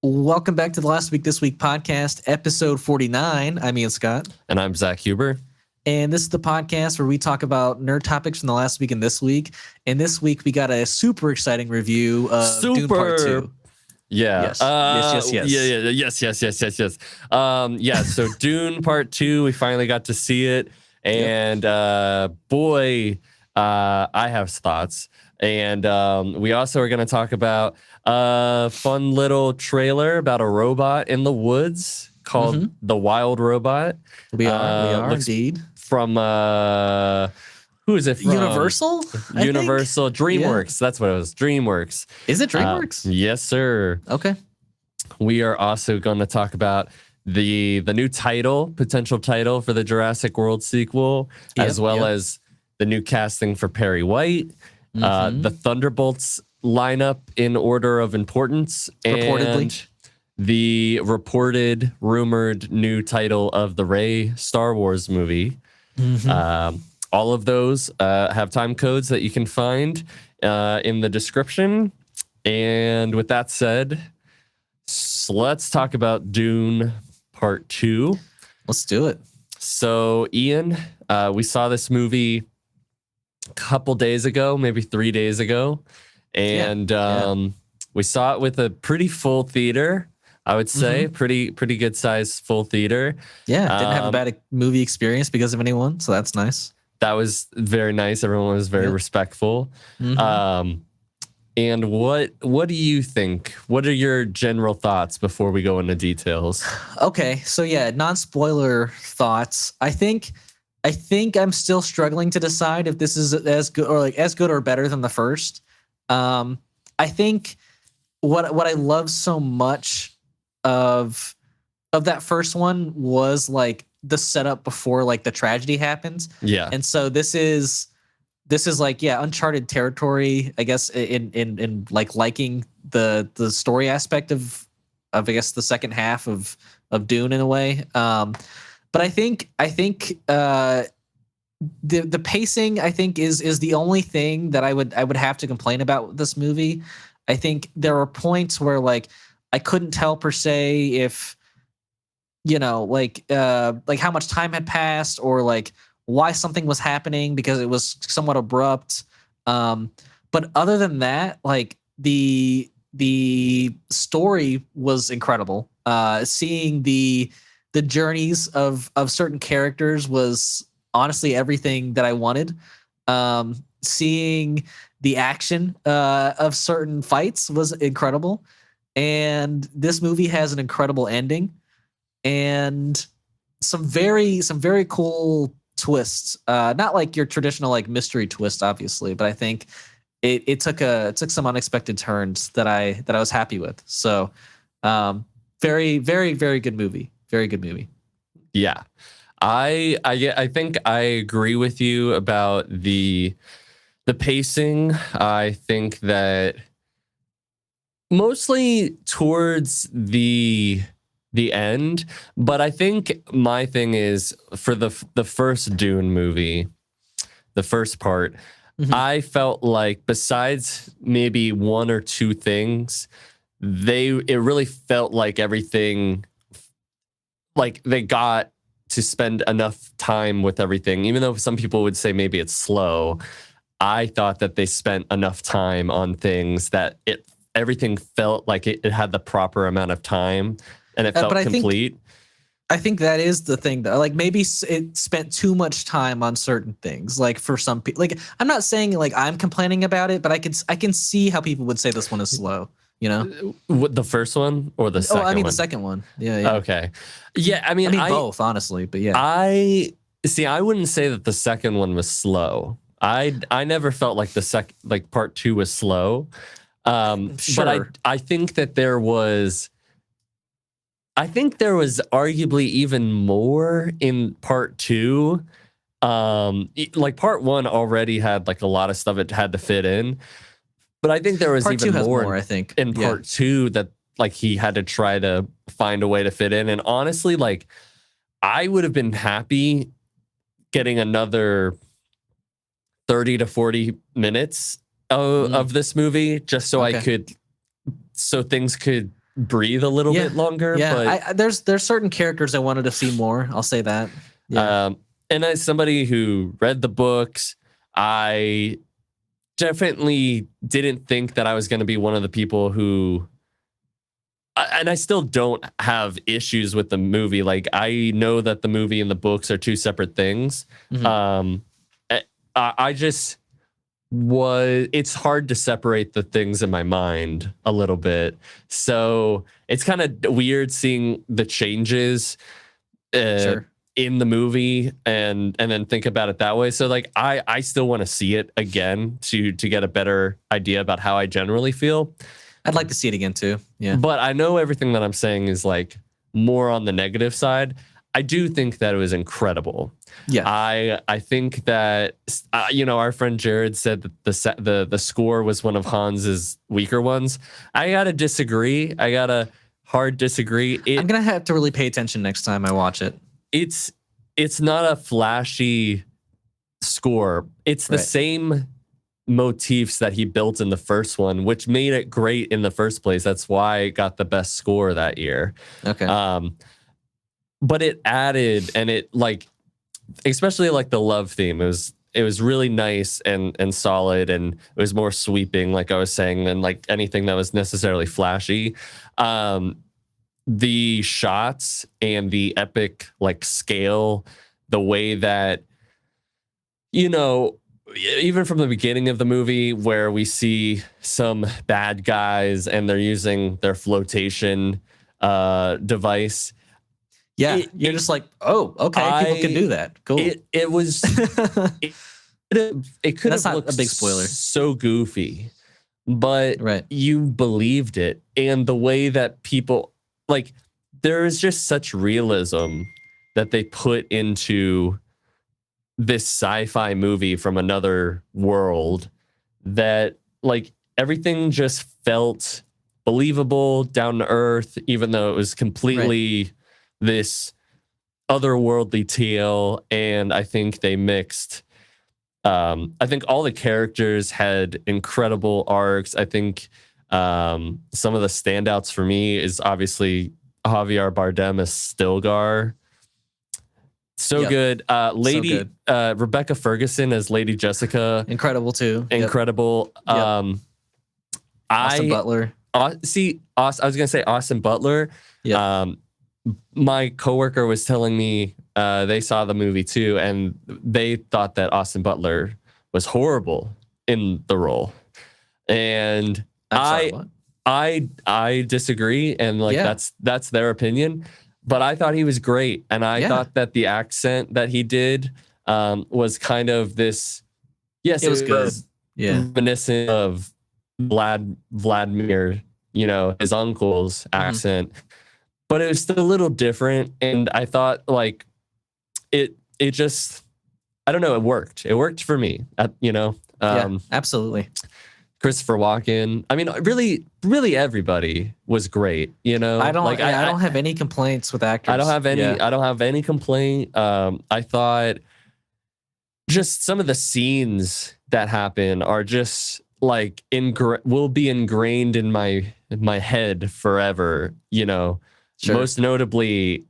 Welcome back to the Last Week This Week podcast, episode 49. I'm Ian Scott. And I'm Zack Huber. And this is the podcast where we talk about nerd topics from the last week and this week. And this week we got a super exciting review of Dune Part 2. Yeah. Yes. So Dune Part 2, we finally got to see it. And I have thoughts. And we also are going to talk about a fun little trailer about a robot in the woods called The Wild Robot. We are indeed. From, who is it from? Universal? Universal, DreamWorks. Yeah. That's what it was, DreamWorks. Is it DreamWorks? Yes, sir. Okay. We are also going to talk about the new potential title for the Jurassic World sequel, as well as the new casting for Perry White. The Thunderbolts lineup in order of importance, and the rumored new title of the Rey Star Wars movie. All of those have time codes that you can find in the description. And with that said, let's talk about Dune Part 2. Let's do it. So, Ian, we saw this movie couple days ago, maybe 3 days ago, and we saw it with a pretty full theater. I would say pretty good size full theater. Didn't have a bad movie experience because of anyone, so that's nice. That was very nice. Everyone was very respectful. And what do you think? What are your general thoughts before we go into details? Okay, so non-spoiler thoughts. I think I'm still struggling to decide if this is as good or better than the first. I think what I love so much of that first one was like the setup before like the tragedy happens. Yeah. And so this is like uncharted territory, I guess, in like liking the story aspect of I guess the second half of Dune in a way. But I think the pacing, I think, is the only thing that I would have to complain about with this movie. I think there are points where like I couldn't tell per se if like how much time had passed or like why something was happening because it was somewhat abrupt. But other than that, like the story was incredible. Seeing the journeys of certain characters was honestly everything that I wanted. Seeing the action of certain fights was incredible. And this movie has an incredible ending and some very cool twists. Not like your traditional like mystery twist, obviously, but I think it took some unexpected turns that I was happy with. So very, very, very good movie. Very good movie. Yeah. I think I agree with you about the pacing. I think that mostly towards the end, but I think my thing is for the first Dune movie, the first part, I felt like besides maybe one or two things, it really felt like everything, like they got to spend enough time with everything, even though some people would say maybe it's slow. I thought that they spent enough time on things that everything felt like it had the proper amount of time and it felt complete. I think that is the thing though. Like maybe it spent too much time on certain things. Like for some people, like I'm not saying like I'm complaining about it, but I can see how people would say this one is slow. What, the first one or the second one? I mean, the second one. Yeah. Okay. Yeah, I mean both, honestly, but yeah. I wouldn't say that the second one was slow. I never felt like part 2 was slow. Sure. But I think that there was arguably even more in part 2. Like part 1 already had like a lot of stuff it had to fit in. But I think there was part even more I think. in part 2 that like he had to try to find a way to fit in. And honestly, like I would have been happy getting another 30 to 40 minutes of this movie just so I could, so things could breathe a little bit longer. Yeah, But there's certain characters I wanted to see more. I'll say that. Yeah. And as somebody who read the books, I definitely didn't think that I was going to be one of the people who, and I still don't have issues with the movie. Like, I know that the movie and the books are two separate things. I just it's hard to separate the things in my mind a little bit. So it's kind of weird seeing the changes in the movie and then think about it that way. So like, I still want to see it again to get a better idea about how I generally feel. I'd like to see it again too. Yeah. But I know everything that I'm saying is like more on the negative side. I do think that it was incredible. Yeah. I think that our friend Jared said that the score was one of Hans's weaker ones. I gotta disagree. I gotta hard disagree. I'm gonna have to really pay attention next time I watch it. It's not a flashy score. It's the same motifs that he built in the first one, which made it great in the first place. That's why it got the best score that year. Okay. But it added, and it like, especially like the love theme, it was really nice and solid, and it was more sweeping, like I was saying, than like anything that was necessarily flashy. The shots and the epic like scale, the way that, even from the beginning of the movie where we see some bad guys and they're using their flotation device. Yeah, you're just like, oh, okay, people can do that. Cool. It was. it could have looked a big spoiler. So goofy, but you believed it, and the way that people like, there is just such realism that they put into this sci-fi movie from another world that like everything just felt believable, down to earth, even though it was completely this otherworldly tale. And I think they mixed, I think all the characters had incredible arcs. I think some of the standouts for me is obviously Javier Bardem as Stilgar. So good. Rebecca Ferguson as Lady Jessica. Incredible too. Incredible. Austin Butler. I was going to say Austin Butler. My coworker was telling me they saw the movie too, and they thought that Austin Butler was horrible in the role. And I disagree, and like that's their opinion. But I thought he was great, and I thought that the accent that he did was kind of this. Yes, it was good. Reminiscent of Vladimir, his uncle's accent, but it was still a little different. And I thought like it just, I don't know, it worked. It worked for me. Absolutely. Christopher Walken. I mean, really everybody was great. I don't have any complaints with actors. I don't have any. I don't have any complaint. I thought just some of the scenes that happen are just like will be ingrained in my head forever. Sure. Most notably,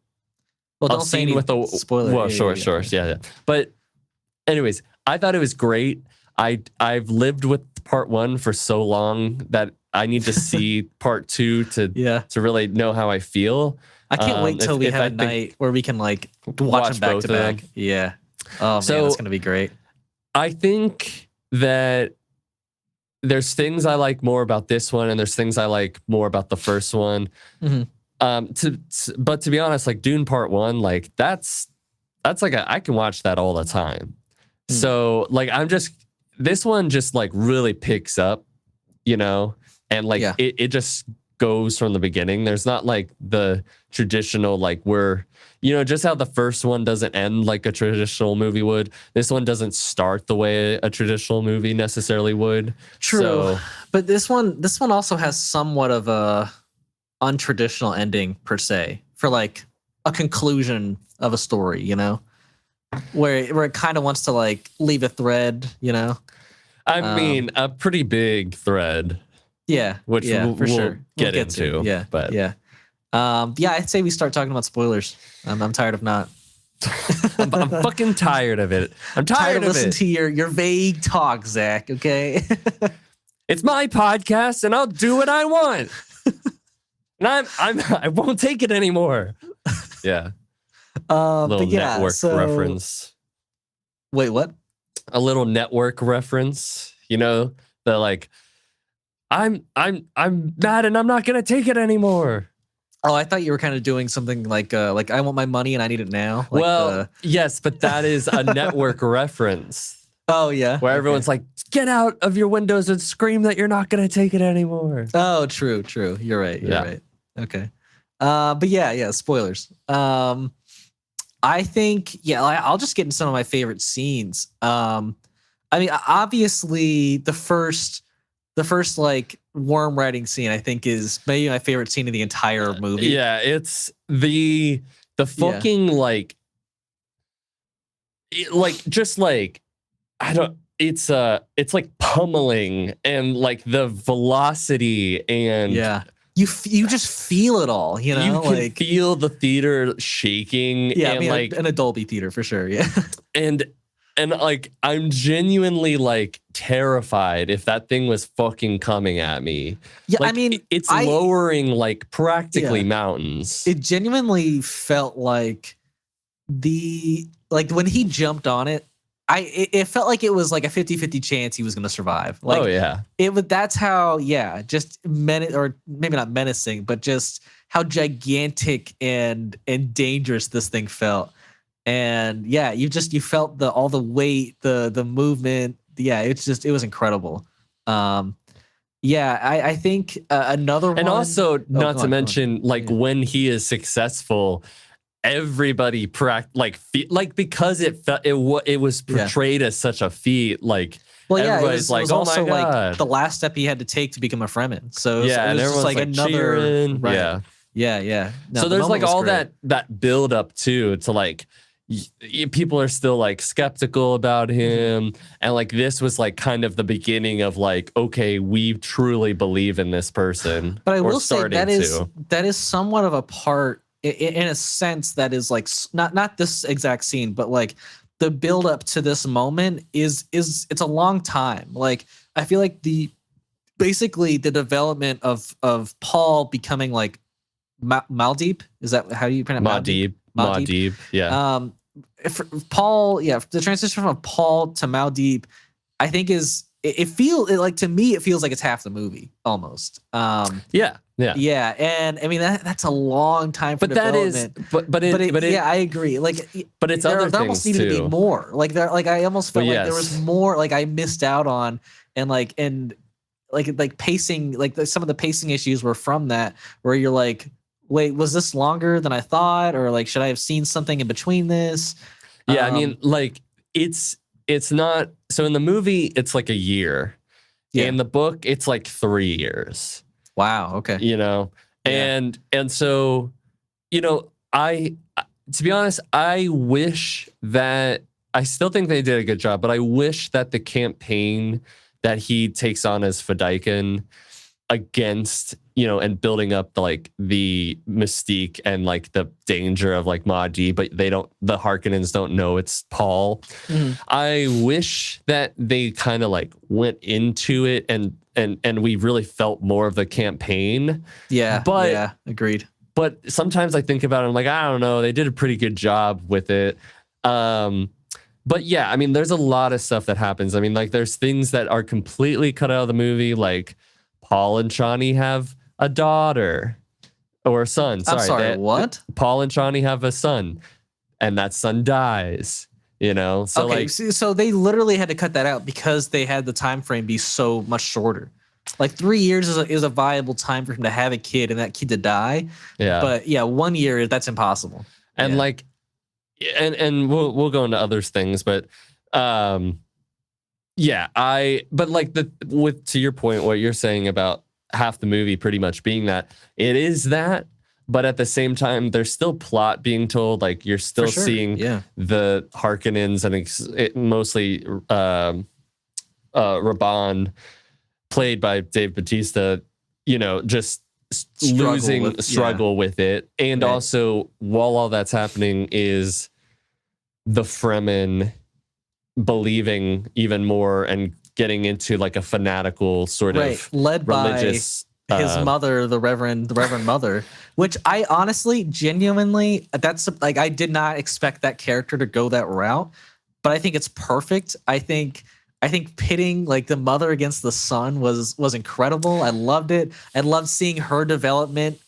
don't say any with the spoiler. Well, sure. Yeah. But anyways, I thought it was great. I've lived with part one for so long that I need to see part two to really know how I feel. I can't wait till we have a night where we can like watch them back to back. Yeah. Oh man, that's gonna be great. I think that there's things I like more about this one, and there's things I like more about the first one. But to be honest, like Dune Part 1, like that's like I can watch that all the time. So like this one just like really picks up, and like it just goes from the beginning. There's not like the traditional like just how the first one doesn't end like a traditional movie would. This one doesn't start the way a traditional movie necessarily would. True, but this one also has somewhat of a untraditional ending per se for like a conclusion of a story, where it kind of wants to like leave a thread, I mean, a pretty big thread. Yeah, which yeah, for we'll sure. get into. Yeah, but yeah. I'd say we start talking about spoilers. I'm tired of not. I'm fucking tired of it. I'm tired of listening it. to your vague talk, Zach. Okay. It's my podcast, and I'll do what I want. And I won't take it anymore. Yeah. Little network reference. Wait, what? A little network reference. You know, the like, I'm mad and I'm not gonna take it anymore. Oh, I thought you were kind of doing something like I want my money and I need it now. Like yes, but that is a network reference. Oh yeah, where everyone's like, get out of your windows and scream that you're not gonna take it anymore. Oh, true. You're right. You're right. Okay. But yeah. Spoilers. I think I'll just get into some of my favorite scenes. I mean, obviously the first like worm riding scene I think is maybe my favorite scene of the entire movie. Yeah, it's the fucking like just like I don't. It's like pummeling and like the velocity and you just feel it all. You know, you can feel the theater shaking. Yeah, and I mean, like an Dolby theater for sure. Yeah, and like I'm genuinely like terrified if that thing was fucking coming at me. Yeah, like, I mean, it's lowering like practically mountains. It genuinely felt like when he jumped on it. It felt like it was like a 50-50 chance he was going to survive. Like, oh yeah, that's how just or maybe not menacing, but just how gigantic and dangerous this thing felt. And you felt all the weight, the movement. Yeah, it was incredible. I think another one, and also not to mention when he is successful. Everybody because it was portrayed as such a feat. Like, everybody's it was oh also my God. like the last step he had to take to become a Fremen. So it was and just everyone's like another cheering. Right. Yeah. No, so there's like all great. that build up too to like people are still like skeptical about him, and like this was like kind of the beginning of like, okay, we truly believe in this person. But I will say that is somewhat of a part. In a sense, that is like not this exact scene, but like the build up to this moment is it's a long time. Like I feel like basically the development of Paul becoming like Maldeep. Is that how you pronounce it? Maldeep. Yeah. Paul. Yeah. The transition from Paul to Maldeep, I think to me it feels like it's half the movie almost. Yeah, and I mean that's a long time for development. But I agree. Like, but it's there other things almost needed to be more. Like I almost felt like there was more. Like I missed out on, and pacing. Like some of the pacing issues were from that, where you're like, wait, was this longer than I thought, or like should I have seen something in between this? Yeah, I mean, like it's not. So in the movie, it's like a year. Yeah. In the book, it's like 3 years. Wow. Okay. You know, and so, you know, to be honest, I wish that I still think they did a good job, but I wish that the campaign that he takes on as Fedaykin against, you know, and building up the mystique and like the danger of like Mahdi, but the Harkonnens don't know it's Paul. Mm-hmm. I wish that they kind of like went into it and we really felt more of the campaign. Yeah. But agreed. But sometimes I think about it, I'm like, I don't know, they did a pretty good job with it. But yeah, I mean, there's a lot of stuff that happens. I mean, like there's things that are completely cut out of the movie, like Paul and Chani have a daughter or a son. Sorry, what? Paul and Chani have a son, and that son dies. You know, so okay, so they literally had to cut that out because they had the time frame be so much shorter. Like 3 years is a viable time for him to have a kid and that kid to die. Yeah, but 1 year that's impossible. And like, and we'll go into other things, but to your point, what you're saying about half the movie pretty much being that, it is that, but at the same time, there's still plot being told. Like you're still seeing the Harkonnens and mostly Raban played by Dave Bautista, just struggle with it. And also, while all that's happening, is the Fremen believing even more and getting into like a fanatical sort of led religious by his mother, the Reverend Mother, which I honestly, genuinely, that's like, I did not expect that character to go that route, but I think it's perfect. I think pitting like the mother against the son was incredible. I loved it. I loved seeing her development,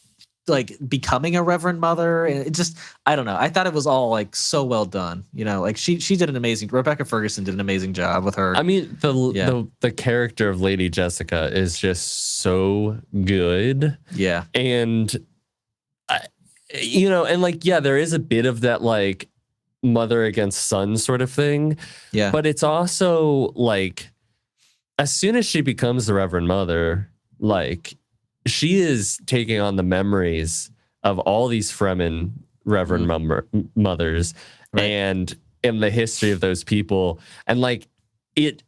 like becoming a Reverend Mother, and it just, I don't know. I thought it was all like so well done. Like she did an amazing. Rebecca Ferguson did an amazing job with her. I mean, the character of Lady Jessica is just so good. Yeah, and and like there is a bit of that like mother against son sort of thing. Yeah, but it's also like as soon as she becomes the Reverend Mother, like she is taking on the memories of all these Fremen Reverend mothers and in the history of those people. And like it,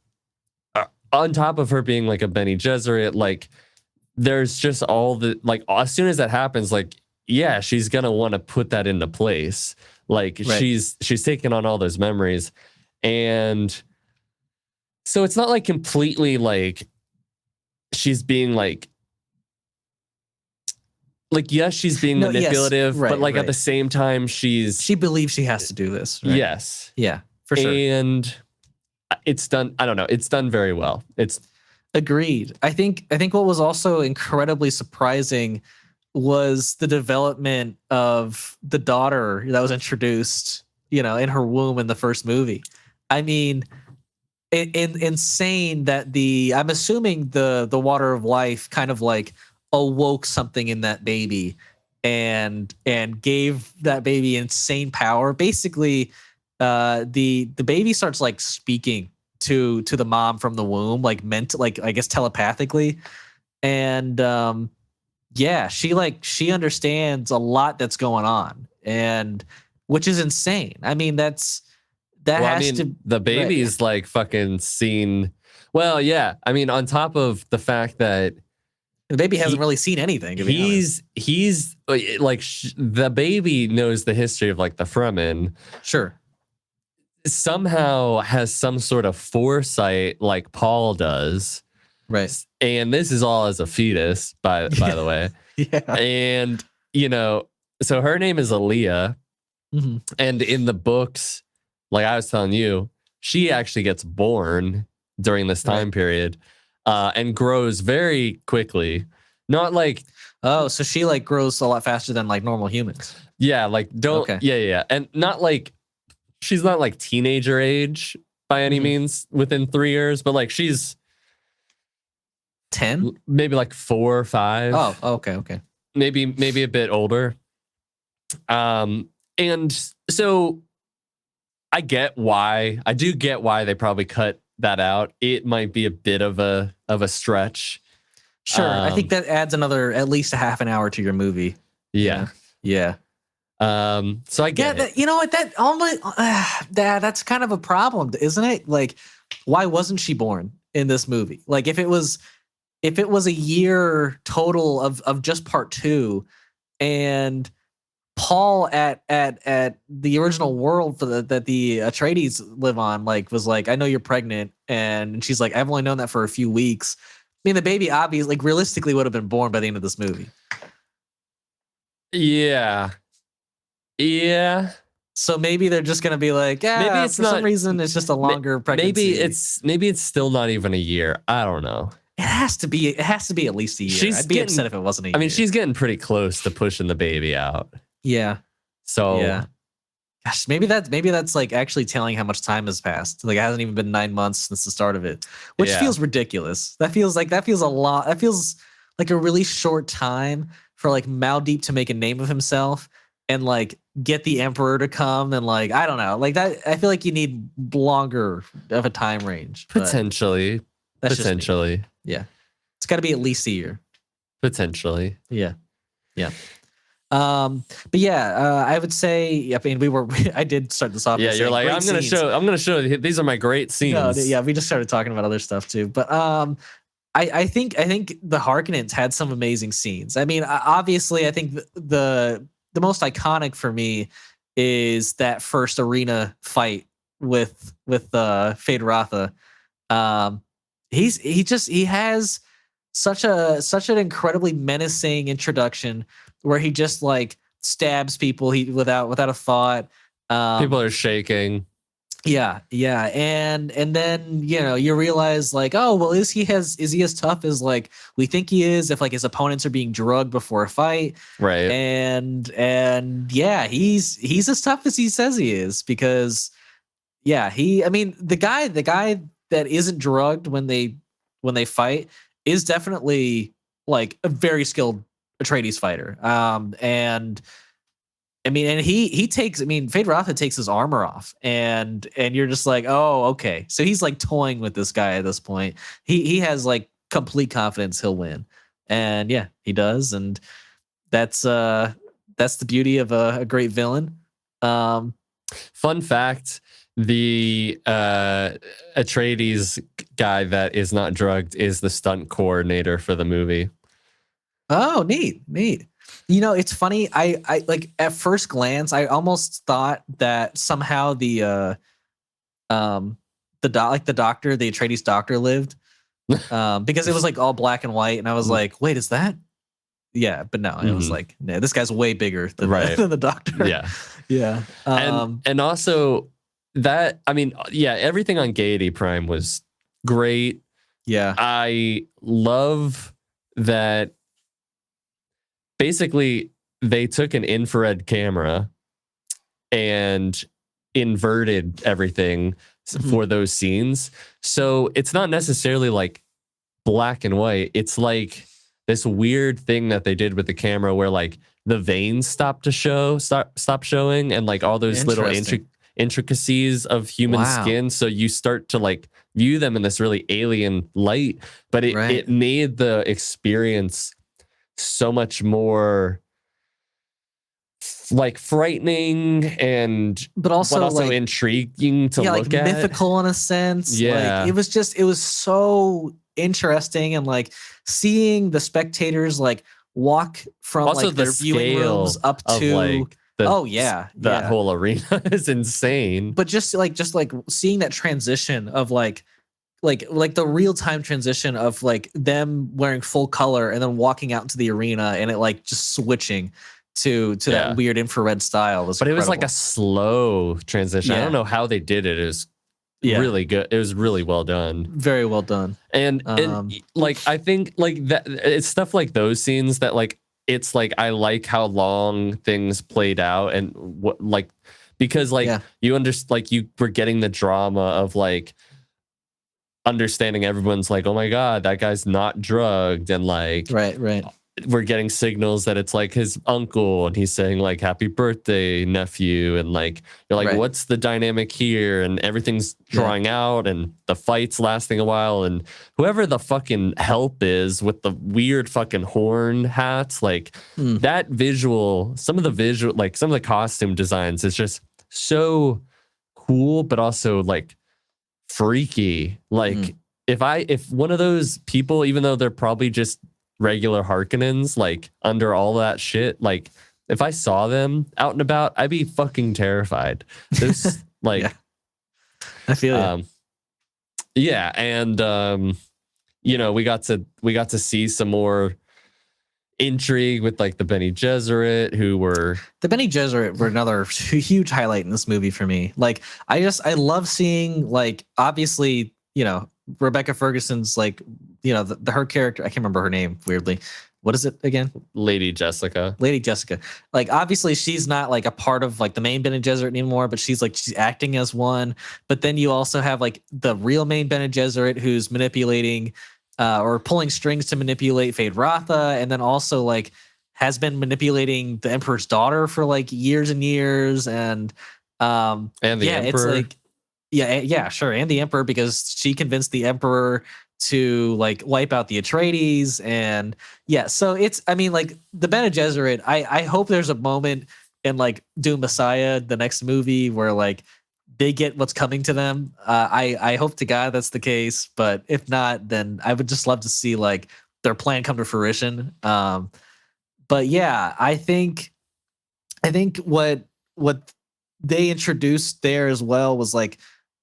on top of her being like a Bene Gesserit, like there's just all the, like as soon as that happens, like, yeah, she's going to want to put that into place. Like she's taking on all those memories. And so it's not like completely like she's being like yes, she's being manipulative, but like at the same time, she believes she has to do this. Right? Yes. Yeah, for sure. And it's done. I don't know. It's done very well. It's agreed. I think what was also incredibly surprising was the development of the daughter that was introduced, in her womb in the first movie. I mean, insane that I'm assuming the water of life kind of like awoke something in that baby and gave that baby insane power. Basically, the baby starts like speaking to the mom from the womb, like I guess telepathically. And she understands a lot that's going on, and which is insane. I mean, the baby's like fucking seen. Well, yeah. I mean, on top of the fact that the baby hasn't really seen anything. He's like the baby knows the history of like the Fremen. Sure. Somehow has some sort of foresight like Paul does. Right. And this is all as a fetus, by the way. Yeah. And, so her name is Aaliyah. Mm-hmm. And in the books, like I was telling you, she actually gets born during this time period. And grows very quickly. Not like so she like grows a lot faster than like normal humans. Yeah, like yeah. And not like she's not like teenager age by any means within 3 years, but like she's 10? Maybe like 4 or 5. Oh, okay. Maybe a bit older. And so I do get why they probably cut that out. It might be a bit of a stretch. Sure. I think that adds at least a half an hour to your movie. Yeah. So I get it. You know what? That almost that's kind of a problem, isn't it? Like, why wasn't she born in this movie? Like, if it was a year total of just part 2, and Paul at the original world that the Atreides live on, like, was like, I know you're pregnant, and she's like, I've only known that for a few weeks. I mean, the baby obviously, like, realistically would have been born by the end of this movie. Yeah. So maybe they're just gonna be like, maybe it's for some reason it's just a longer pregnancy. Maybe it's still not even a year. I don't know. It has to be at least a year. I'd be upset if it wasn't a year. I mean, she's getting pretty close to pushing the baby out. Yeah. So yeah. Gosh, maybe that's like actually telling how much time has passed. Like, it hasn't even been 9 months since the start of it, which feels ridiculous. That feels a lot. That feels like a really short time for like Maldeep to make a name of himself and like get the Emperor to come, and like, I don't know, like that. I feel like you need longer of a time range. Potentially. Yeah. It's got to be at least a year. Potentially. Yeah. But yeah, I would say, I mean, I did start this off. Yeah, you're like, I'm going to show, these are my great scenes. No, yeah, we just started talking about other stuff too. But I think the Harkonnens had some amazing scenes. I mean, obviously, I think the most iconic for me is that first arena fight with Fade. Um, he has such an incredibly menacing introduction where he just like stabs people without a thought. People Um, are shaking. yeah, and then you realize like, oh well, is he as tough as like we think he is? If like his opponents are being drugged before a fight, Right. and yeah, he's as tough as he says he is because yeah, I mean, the guy that isn't drugged when they fight is definitely like a very skilled Atreides fighter. And I mean, and he takes. I mean, Fade takes his armor off, and you're just like, oh, okay. So he's like toying with this guy at this point. He has like complete confidence he'll win, and yeah, he does, and that's the beauty of a great villain. Um, Fun fact: the Atreides guy that is not drugged is the stunt coordinator for the movie. Oh, neat. It's funny. I like at first glance, I almost thought that somehow the doctor, the Atreides doctor lived, because it was like all black and white, and I was like, wait, is that? Yeah, but no, it was like, no, this guy's way bigger than Right. than the doctor. Yeah. Yeah. And also that, I mean, yeah, everything on Gaiety Prime was great. Yeah. I love that basically they took an infrared camera and inverted everything for those scenes. So it's not necessarily like black and white. It's like this weird thing that they did with the camera where like the veins stop showing and like all those little intricacies of human skin. So you start to like view them in this really alien light, but it made the experience so much more like frightening but also like intriguing to look at. Mythical in a sense. Yeah. Like it was so interesting, and like seeing the spectators like walk from also like their viewing rooms up to like that whole arena is insane. But just like seeing that transition of like the real-time transition of like them wearing full color and then walking out into the arena and it like just switching to that weird infrared style was incredible. It was like a slow transition. I don't know how they did it. It was really good. It was really well done. Very well done. And like I think like that it's stuff like those scenes that like it's like I like how long things played out and what like because like you like you were getting the drama of like understanding everyone's like, oh my God, that guy's not drugged. And like, right. We're getting signals that it's like his uncle and he's saying like, happy birthday, nephew. And like, you're like, what's the dynamic here? And everything's drawing out and the fight's lasting a while. And whoever the fucking help is with the weird fucking horn hats, like that visual, some of the costume designs is just so cool, but also like freaky. Like if one of those people, even though they're probably just regular Harkonnens, like under all that shit, like if I saw them out and about, I'd be fucking terrified. There's like I feel yeah, and we got to see some more intrigue with like the Bene Gesserit, the Bene Gesserit were another huge highlight in this movie for me. Like I love seeing like obviously Rebecca Ferguson's like her character, I can't remember her name weirdly. What is it again? Lady Jessica. Like obviously she's not like a part of like the main Bene Gesserit anymore, but she's acting as one. But then you also have like the real main Bene Gesserit who's manipulating or pulling strings to manipulate Fade, and then also like has been manipulating the Emperor's daughter for like years and years, and the Emperor. It's like sure, and the Emperor, because she convinced the Emperor to like wipe out the Atreides, and so it's, I mean, like the Bene Gesserit, I hope there's a moment in like Dune Messiah, the next movie, where like they get what's coming to them. I hope to God that's the case, but if not, then I would just love to see like their plan come to fruition. But yeah, I think what they introduced there as well was like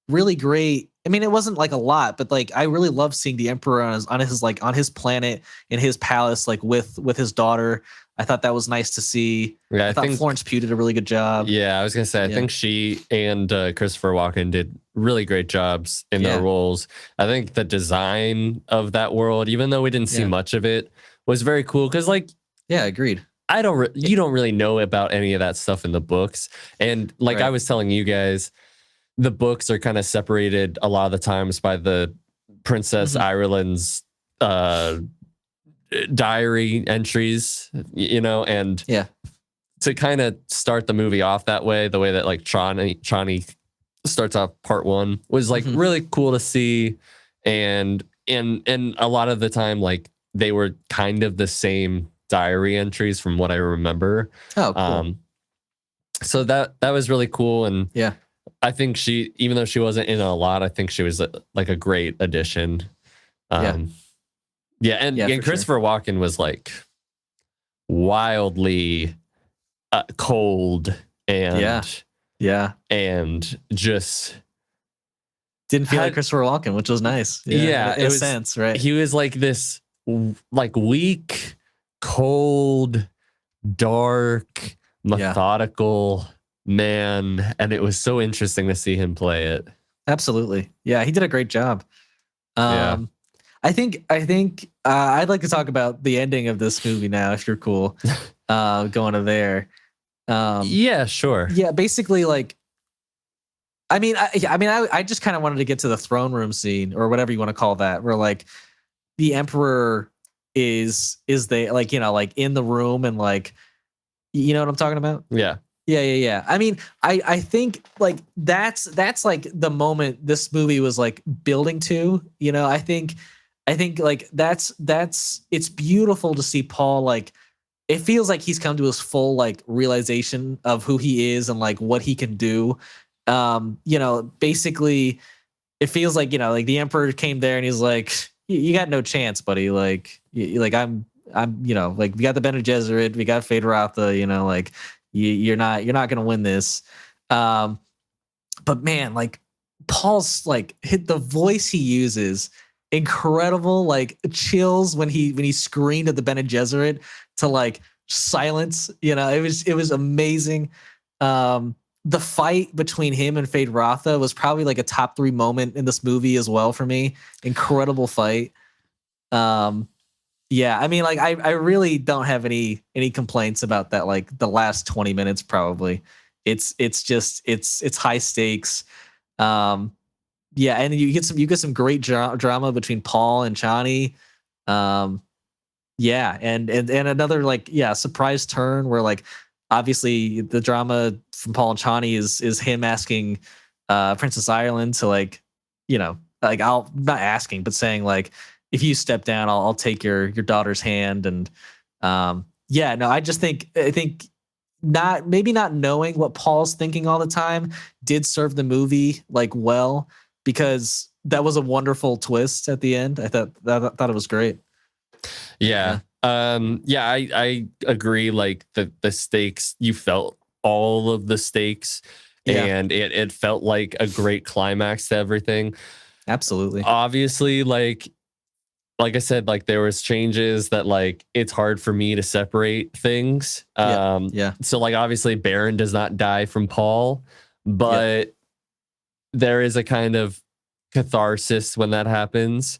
really great. I mean, it wasn't like a lot, but like I really love seeing the Emperor on his planet in his palace, like with his daughter. I thought that was nice to see. Yeah, I thought Florence Pugh did a really good job. Yeah, I was gonna say I think she and Christopher Walken did really great jobs in their roles. I think the design of that world, even though we didn't see much of it, was very cool because like agreed. You don't really know about any of that stuff in the books. And like I was telling you guys, the books are kind of separated a lot of the times by the Princess Ireland's diary entries, you know, and to kind of start the movie off that way, the way that like Chani starts off part one was like really cool to see. And a lot of the time, like they were kind of the same diary entries from what I remember. Oh, cool. So that was really cool. And I think even though she wasn't in a lot, I think she was like a great addition. And Christopher Walken was like wildly cold and and just didn't feel like Christopher Walken, which was nice. Yeah, in a sense, right? He was like this like weak, cold, dark, methodical man, and it was so interesting to see him play it. Absolutely. Yeah, he did a great job. I think I'd like to talk about the ending of this movie now, if you're cool. Going to there. Yeah, sure. Yeah, basically, like, I just kind of wanted to get to the throne room scene or whatever you want to call that, where like the Emperor is they like, you know, like in the room and like, you know what I'm talking about? Yeah. Yeah. I mean, I think like that's like the moment this movie was like building to, you know. I think like that's it's beautiful to see Paul, like it feels like he's come to his full like realization of who he is and like what he can do. You know, basically it feels like, you know, like the Emperor came there and he's like, you got no chance, buddy. Like, like I'm, you know, like we got the Bene Gesserit, we got Fade Ratha, you know, like you're not going to win this. But man, like Paul's like hit the voice he uses, incredible, like chills when he screamed at the Bene Gesserit to like silence, you know, it was amazing. The fight between him and Fade Ratha was probably like a top 3 moment in this movie as well for me. Incredible fight. Yeah, I mean, like I really don't have any complaints about that. Like the last 20 minutes, probably. It's high stakes. Yeah, and you get some great drama between Paul and Chani. Yeah, and another like surprise turn where like obviously the drama from Paul and Chani is him asking Princess Ireland to like, you know, like I'll not asking but saying like, if you step down, I'll take your daughter's hand. And I think not knowing what Paul's thinking all the time did serve the movie like well, because that was a wonderful twist at the end. I thought it was great. Yeah. I agree. Like the stakes, you felt all of the stakes, and it felt like a great climax to everything. Absolutely. Obviously, like I said, like there was changes that like it's hard for me to separate things. So like obviously Baron does not die from Paul, but there is a kind of catharsis when that happens.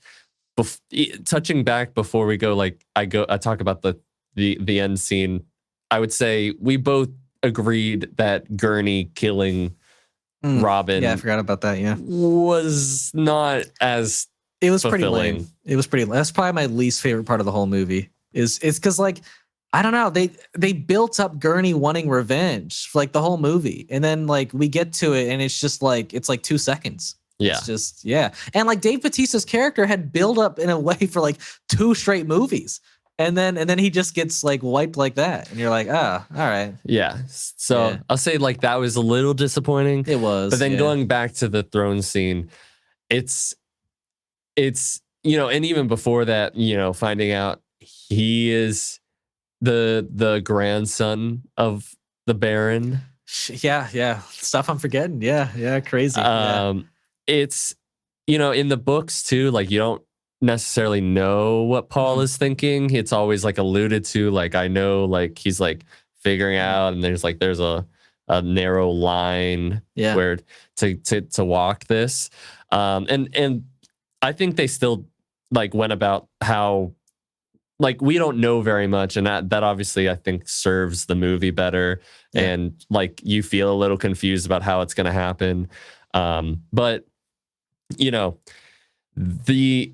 Touching back before we go, like I talk about the end scene. I would say we both agreed that Gurney killing Robin. Yeah, I forgot about that. Yeah, was not as. It was fulfilling. Pretty lame. It was pretty lame. That's probably my least favorite part of the whole movie. It's because like I don't know, they built up Gurney wanting revenge for like the whole movie, and then like we get to it and it's just like 2 seconds. Yeah. It's just and like Dave Bautista's character had built up in a way for like 2 straight movies. and then he just gets like wiped like that, and you're like, all right. Yeah. So Yeah. I'll say like that was a little disappointing. It was. But then yeah. going back to the throne scene, it's and even before that, finding out he is the grandson of the Baron. Yeah. Stuff I'm forgetting. Yeah. Crazy. It's in the books too, like you don't necessarily know what Paul is thinking. It's always like alluded to, like I know, like he's like figuring out, and there's a narrow line where to walk this. And I think they still like went about how, like, we don't know very much, and that obviously I think serves the movie better. And like you feel a little confused about how it's going to happen. But the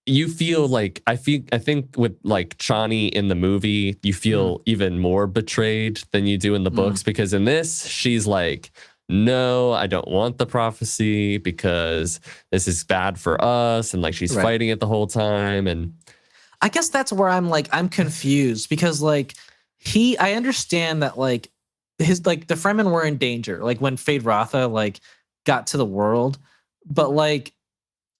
you feel like I think with like Chani in the movie, you feel even more betrayed than you do in the books, because in this she's like, no, I don't want the prophecy because this is bad for us, and like she's fighting it the whole time. And I guess that's where I'm confused, because like I understand that like his like the Fremen were in danger like when Fade Rotha like got to the world, but like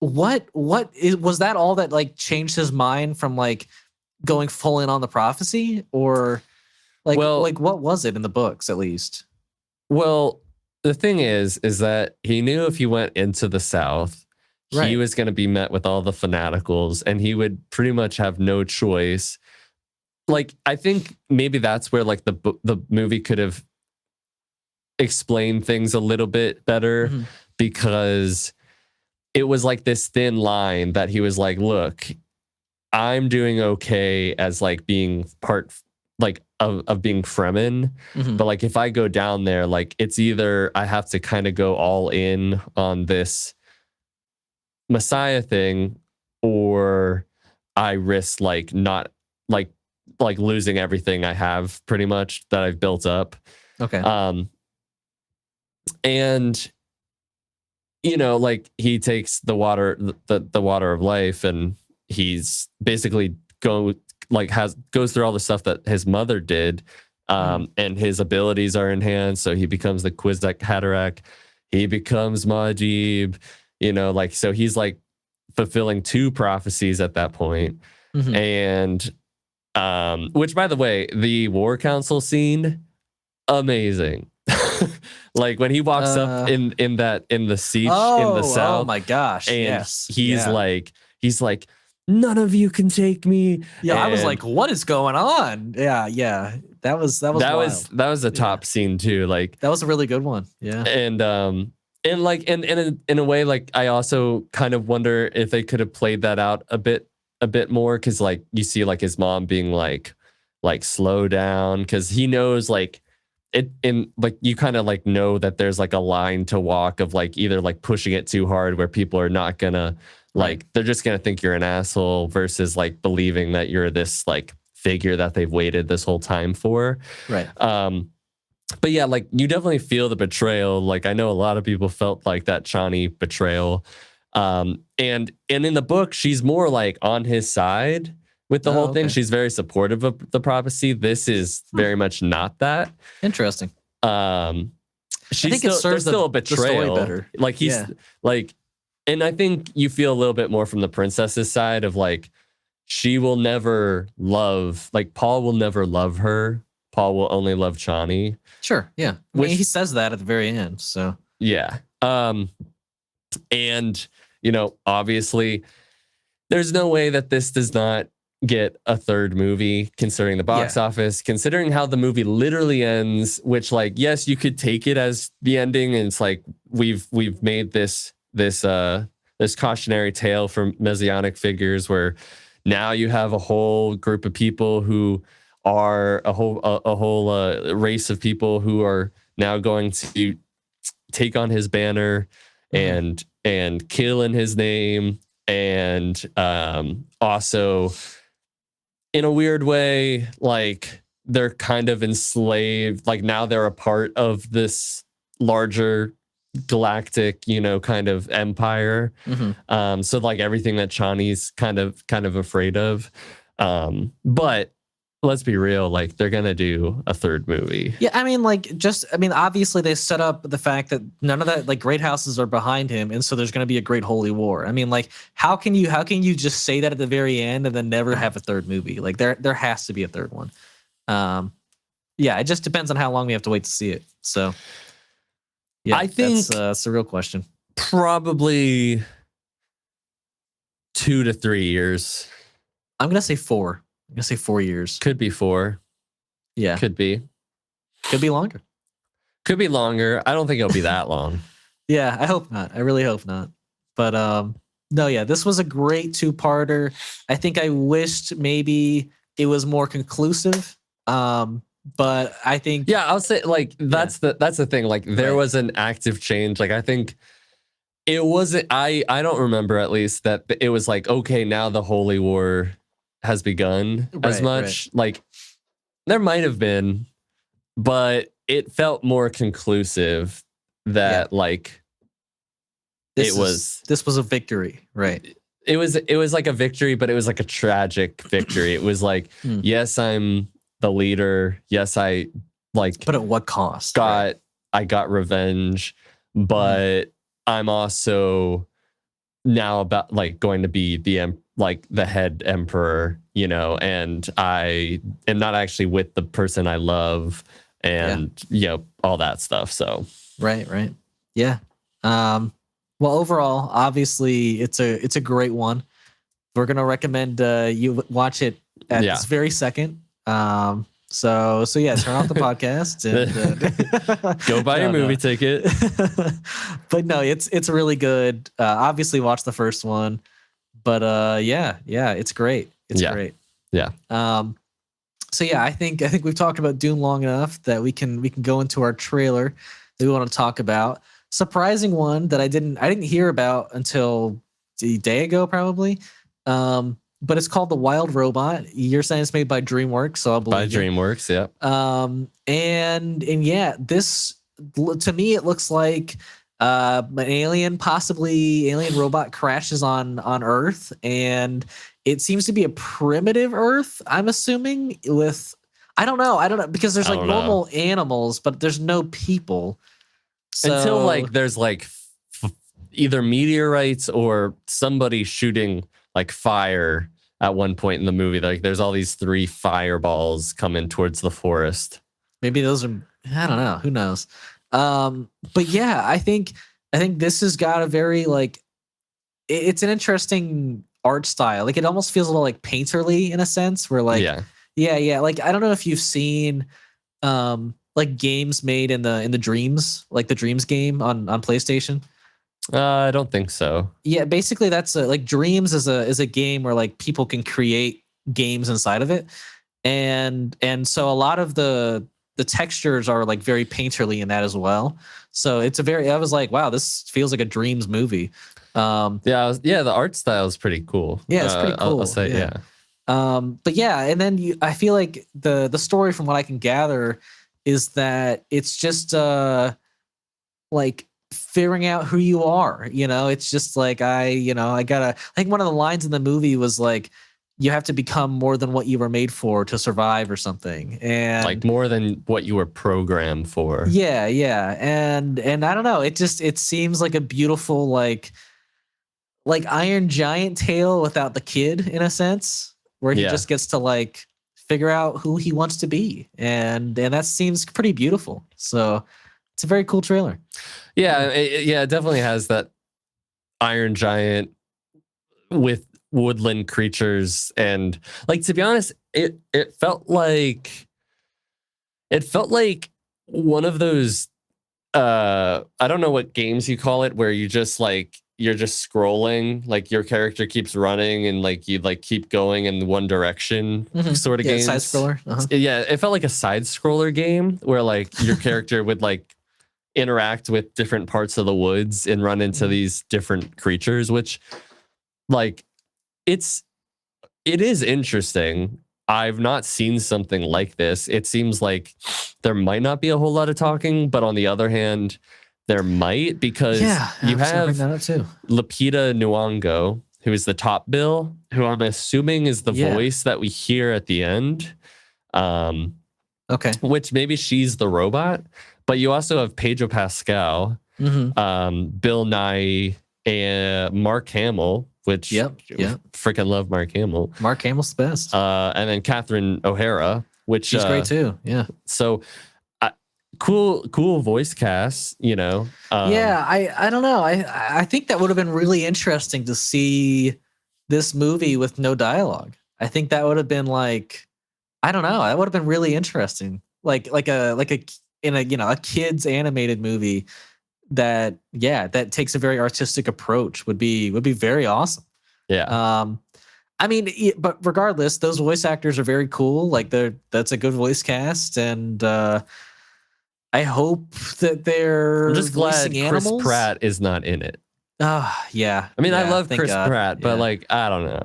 was that all that like changed his mind from like going full in on the prophecy, or like what was it in the books at least? Well, the thing is that he knew if he went into the South, he was going to be met with all the fanaticals, and he would pretty much have no choice. Like, I think maybe that's where like the movie could have explained things a little bit better, because it was like this thin line that he was like, look, I'm doing okay as like being part like of being Fremen. But like if I go down there, like it's either I have to kind of go all in on this Messiah thing, or I risk like not like losing everything I have pretty much that I've built up. Okay. And like he takes the water of life, and he's basically goes through all the stuff that his mother did, and his abilities are enhanced. So he becomes the Kwisatz Haderach, he becomes Muad'Dib, like, so he's like fulfilling 2 prophecies at that point. And which, by the way, the War Council scene, amazing. Like when he walks up in the siege in the South. Oh my gosh. And he's like, none of you can take me. Yeah, and I was like, what is going on? Yeah. That was a top scene too. Like that was a really good one. Yeah. And like in a way, like I also kind of wonder if they could have played that out a bit more, because like you see like his mom being like slow down, because he knows like it in like you kind of like know that there's like a line to walk of like either like pushing it too hard where people are not gonna like they're just gonna think you're an asshole, versus like believing that you're this like figure that they've waited this whole time for. Right. But yeah, like you definitely feel the betrayal. Like I know a lot of people felt like that Chani betrayal. And in the book, she's more like on his side with the whole thing. She's very supportive of the prophecy. This is very much not that. Interesting. I think it serves still a betrayal. The story better. Like he's like, and I think you feel a little bit more from the princess's side of like, she will never love, like Paul will never love her. Paul will only love Chani. Sure. Yeah. I mean, he says that at the very end. So yeah. And obviously there's no way that this does not get a third movie, considering the box office, considering how the movie literally ends, which like, yes, you could take it as the ending. And it's like, we've made this cautionary tale for messianic figures, where now you have a whole group of people who are a whole race of people who are now going to take on his banner and kill in his name. And also in a weird way, like they're kind of enslaved. Like now they're a part of this larger galactic, kind of empire. So like everything that Chani's kind of afraid of. But let's be real, like they're gonna do a third movie. Yeah, I mean, obviously they set up the fact that none of that, like, great houses are behind him, and so there's gonna be a great holy war. I mean, like, how can you just say that at the very end and then never have a third movie? Like, there has to be a third one. Yeah, it just depends on how long we have to wait to see it. So, yeah, I think that's a real question. Probably 2 to 3 years. I'm gonna say 4. I'm gonna say 4 years. Could be 4. Yeah, could be longer. Could be longer. I don't think it'll be that long. Yeah, I hope not. I really hope not. But no, yeah, this was a great 2-parter. I think I wished maybe it was more conclusive. But I think, yeah, I'll say, like, that's the thing. Like, there was an active change. Like, I think it wasn't. I don't remember, at least, that it was like, okay, now the Holy War has begun as much. Like, there might have been, but it felt more conclusive that like this was a victory, right? It was like a victory, but it was like a tragic victory. It was like, yes, I'm the leader. Yes, I like. But at what cost? I got revenge, but I'm also now about like going to be the head emperor, and I am not actually with the person I love, and all that stuff. So right, yeah. Well, overall, obviously, it's a great one. We're gonna recommend you watch it at this very second. So yeah, turn off the podcast and go buy your movie ticket. But no, it's really good. Obviously, watch the first one. But yeah, it's great. It's great. Yeah. So yeah, I think we've talked about Dune long enough that we can go into our trailer that we want to talk about. Surprising one that I didn't hear about until a day ago, probably. But it's called The Wild Robot. You're saying it's made by DreamWorks, so I'll believe by DreamWorks, yeah. And yeah, this, to me, it looks like an possibly alien robot crashes on Earth, and it seems to be a primitive Earth, I'm assuming, with I don't know because there's like normal animals, but there's no people. So, until like there's like either meteorites or somebody shooting like fire at one point in the movie. Like there's all these 3 fireballs coming towards the forest. Maybe those are, I don't know, who knows. But yeah, I think this has got a very like, it's an interesting art style. Like it almost feels a little like painterly in a sense, where like yeah. Like I don't know if you've seen like games made in the Dreams, like the Dreams game on PlayStation. I don't think so. Yeah, basically that's like Dreams is a game where like people can create games inside of it, and so a lot of the textures are like very painterly in that as well. So it's I was like, wow, this feels like a Dreams movie. The art style is pretty cool. Yeah, it's pretty cool. I'll say, yeah. But yeah, and then I feel like the story, from what I can gather, is that it's just like figuring out who you are. It's just like I think one of the lines in the movie was like, you have to become more than what you were made for to survive or something. And like more than what you were programmed for. Yeah. And I don't know, it seems like a beautiful, like Iron Giant tale without the kid, in a sense, where he just gets to like figure out who he wants to be. And that seems pretty beautiful. So it's a very cool trailer. Yeah. It definitely has that Iron Giant with woodland creatures, and like, to be honest, it felt like one of those I don't know what games you call it, where you're just scrolling, like your character keeps running and like you like keep going in one direction, sort of games. Side scroller. Yeah, it felt like a side scroller game where like your character would like interact with different parts of the woods and run into these different creatures, which like it is interesting. I've not seen something like this. It seems like there might not be a whole lot of talking, but on the other hand, there might, because you have that up too. Lupita Nyong'o, who is the top bill, who I'm assuming is the voice that we hear at the end. Okay. Which maybe she's the robot, but you also have Pedro Pascal, Bill Nye, and Mark Hamill, which freaking love Mark Hamill. Mark Hamill's the best. And then Catherine O'Hara, which she's great too. Yeah. So cool voice cast, you know. I don't know. I think that would have been really interesting to see this movie with no dialogue. I think that would have been like, I don't know. That would have been really interesting. Like a kid's animated movie that takes a very artistic approach would be very awesome. Yeah. I mean, but regardless, those voice actors are very cool. Like that's a good voice cast, and I hope that they're. I'm just glad Chris animals. Pratt is not in it. Yeah. I mean, I love Chris Pratt, but like, I don't know.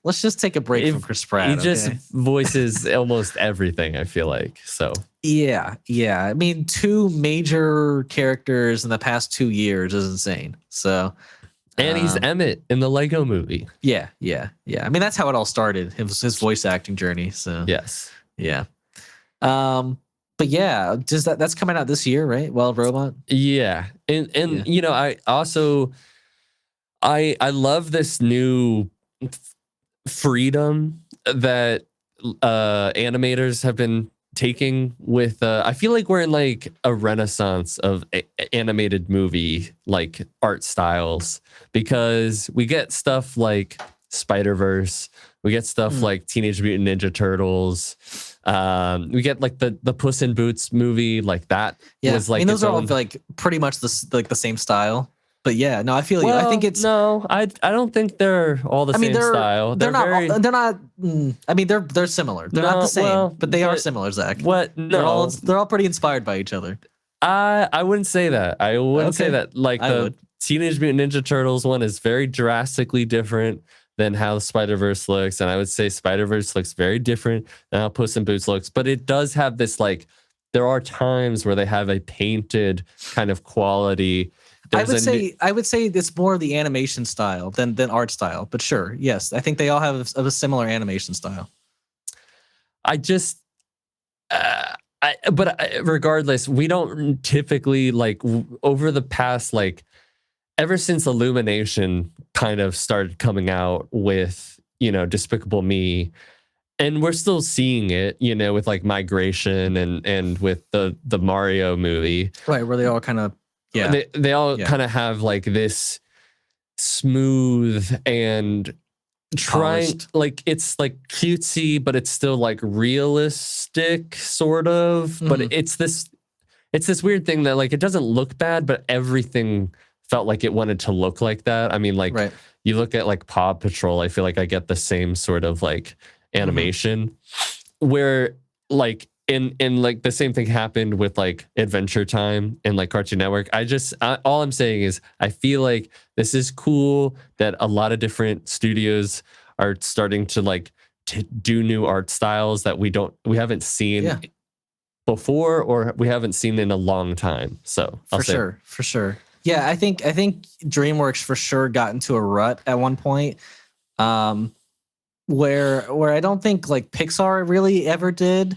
Let's just take a break from Chris Pratt. He just voices almost everything, I feel like. So yeah. I mean, 2 major characters in the past 2 years is insane. So, and he's Emmett in the Lego Movie. Yeah. I mean, that's how it all started. It was his voice acting journey. So yes, yeah. But yeah, just that's coming out this year, right? Wild Robot. Yeah, and you know, I also I love this new freedom that animators have been taking with. I feel like we're in like a renaissance of animated movie like art styles, because we get stuff like Spider-Verse, we get stuff like Teenage Mutant Ninja Turtles. We get like the Puss in Boots movie, like that was like, I mean, those are all like pretty much the same style. But yeah, no, I feel you. I think it's I don't think they're all the same style. They're not. I mean, they're similar. They're not the same, but they are similar, Zach. What? No, they're all pretty inspired by each other. I wouldn't say that. I wouldn't say that. Like the Teenage Mutant Ninja Turtles one is very drastically different than how Spider-Verse looks. And I would say Spider-Verse looks very different than how Puss in Boots looks. But it does have this, like, there are times where they have a painted kind of quality. I would say it's more of the animation style than art style. But sure, yes. I think they all have a similar animation style. Regardless, we don't typically, like, over the past, like, ever since Illumination kind of started coming out with, you know, Despicable Me, and we're still seeing it, you know, with like Migration and with the Mario movie, right, where they all kind of they all kind of have like this smooth and trying, like, it's like cutesy, but it's still like realistic sort of, but it's this weird thing that, like, it doesn't look bad, but everything felt like it wanted to look like that. I mean, like, you look at like Paw Patrol, I feel like I get the same sort of like animation where like in like the same thing happened with like Adventure Time and like Cartoon Network. All I'm saying is I feel like this is cool that a lot of different studios are starting to like do new art styles that we haven't seen before, or we haven't seen in a long time. So for sure. Yeah, I think DreamWorks for sure got into a rut at one point, where I don't think like Pixar really ever did,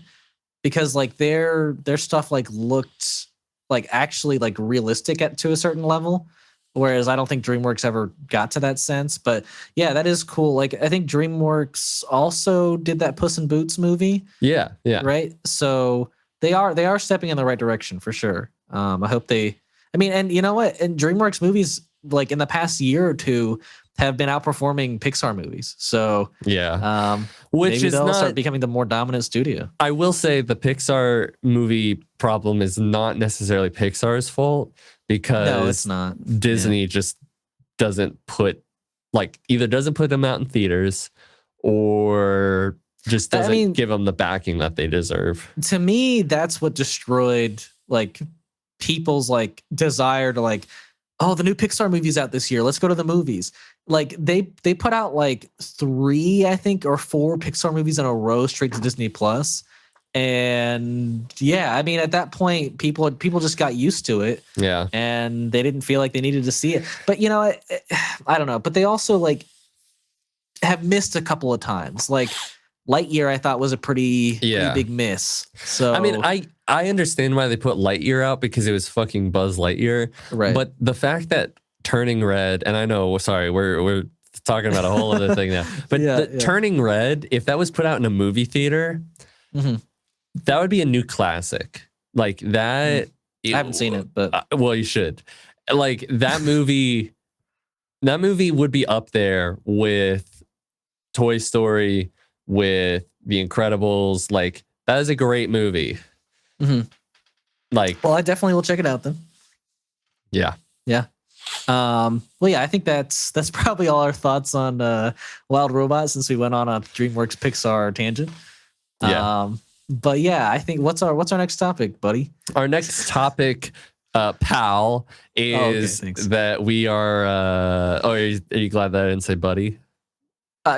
because like their stuff like looked like actually like realistic to a certain level, whereas I don't think DreamWorks ever got to that sense. But yeah, that is cool. Like I think DreamWorks also did that Puss in Boots movie. Yeah. Right. So they are stepping in the right direction for sure. I hope they. I mean, and you know what? And DreamWorks movies, like in the past year or two, have been outperforming Pixar movies. So which maybe is they'll not, start becoming the more dominant studio. I will say the Pixar movie problem is not necessarily Pixar's fault, because no, it's not. Disney just doesn't put them out in theaters, or just doesn't give them the backing that they deserve. To me, that's what destroyed like people's like desire to like, oh, the new Pixar movie's out this year, let's go to the movies. Like they put out like 3, I think, or 4 Pixar movies in a row straight to Disney Plus, And yeah, I mean, at that point, people just got used to it. Yeah. And they didn't feel like they needed to see it. But you know, I don't know. But they also like have missed a couple of times. Like Lightyear, I thought was a pretty big miss. So I mean, I understand why they put Lightyear out because it was fucking Buzz Lightyear. Right. But the fact that Turning Red, and I know, sorry, we're talking about a whole other thing now. But Turning Red, if that was put out in a movie theater, that would be a new classic. Like that. I haven't seen it, but well, you should. Like that movie. That movie would be up there with Toy Story, with The Incredibles. Like that is a great movie. Like, well, I definitely will check it out then. Yeah. Well, yeah, I think that's probably all our thoughts on Wild Robot since we went on a DreamWorks Pixar tangent. But yeah, I think what's our next topic, buddy? Our next topic, pal, is that we are. Are you glad that I didn't say buddy?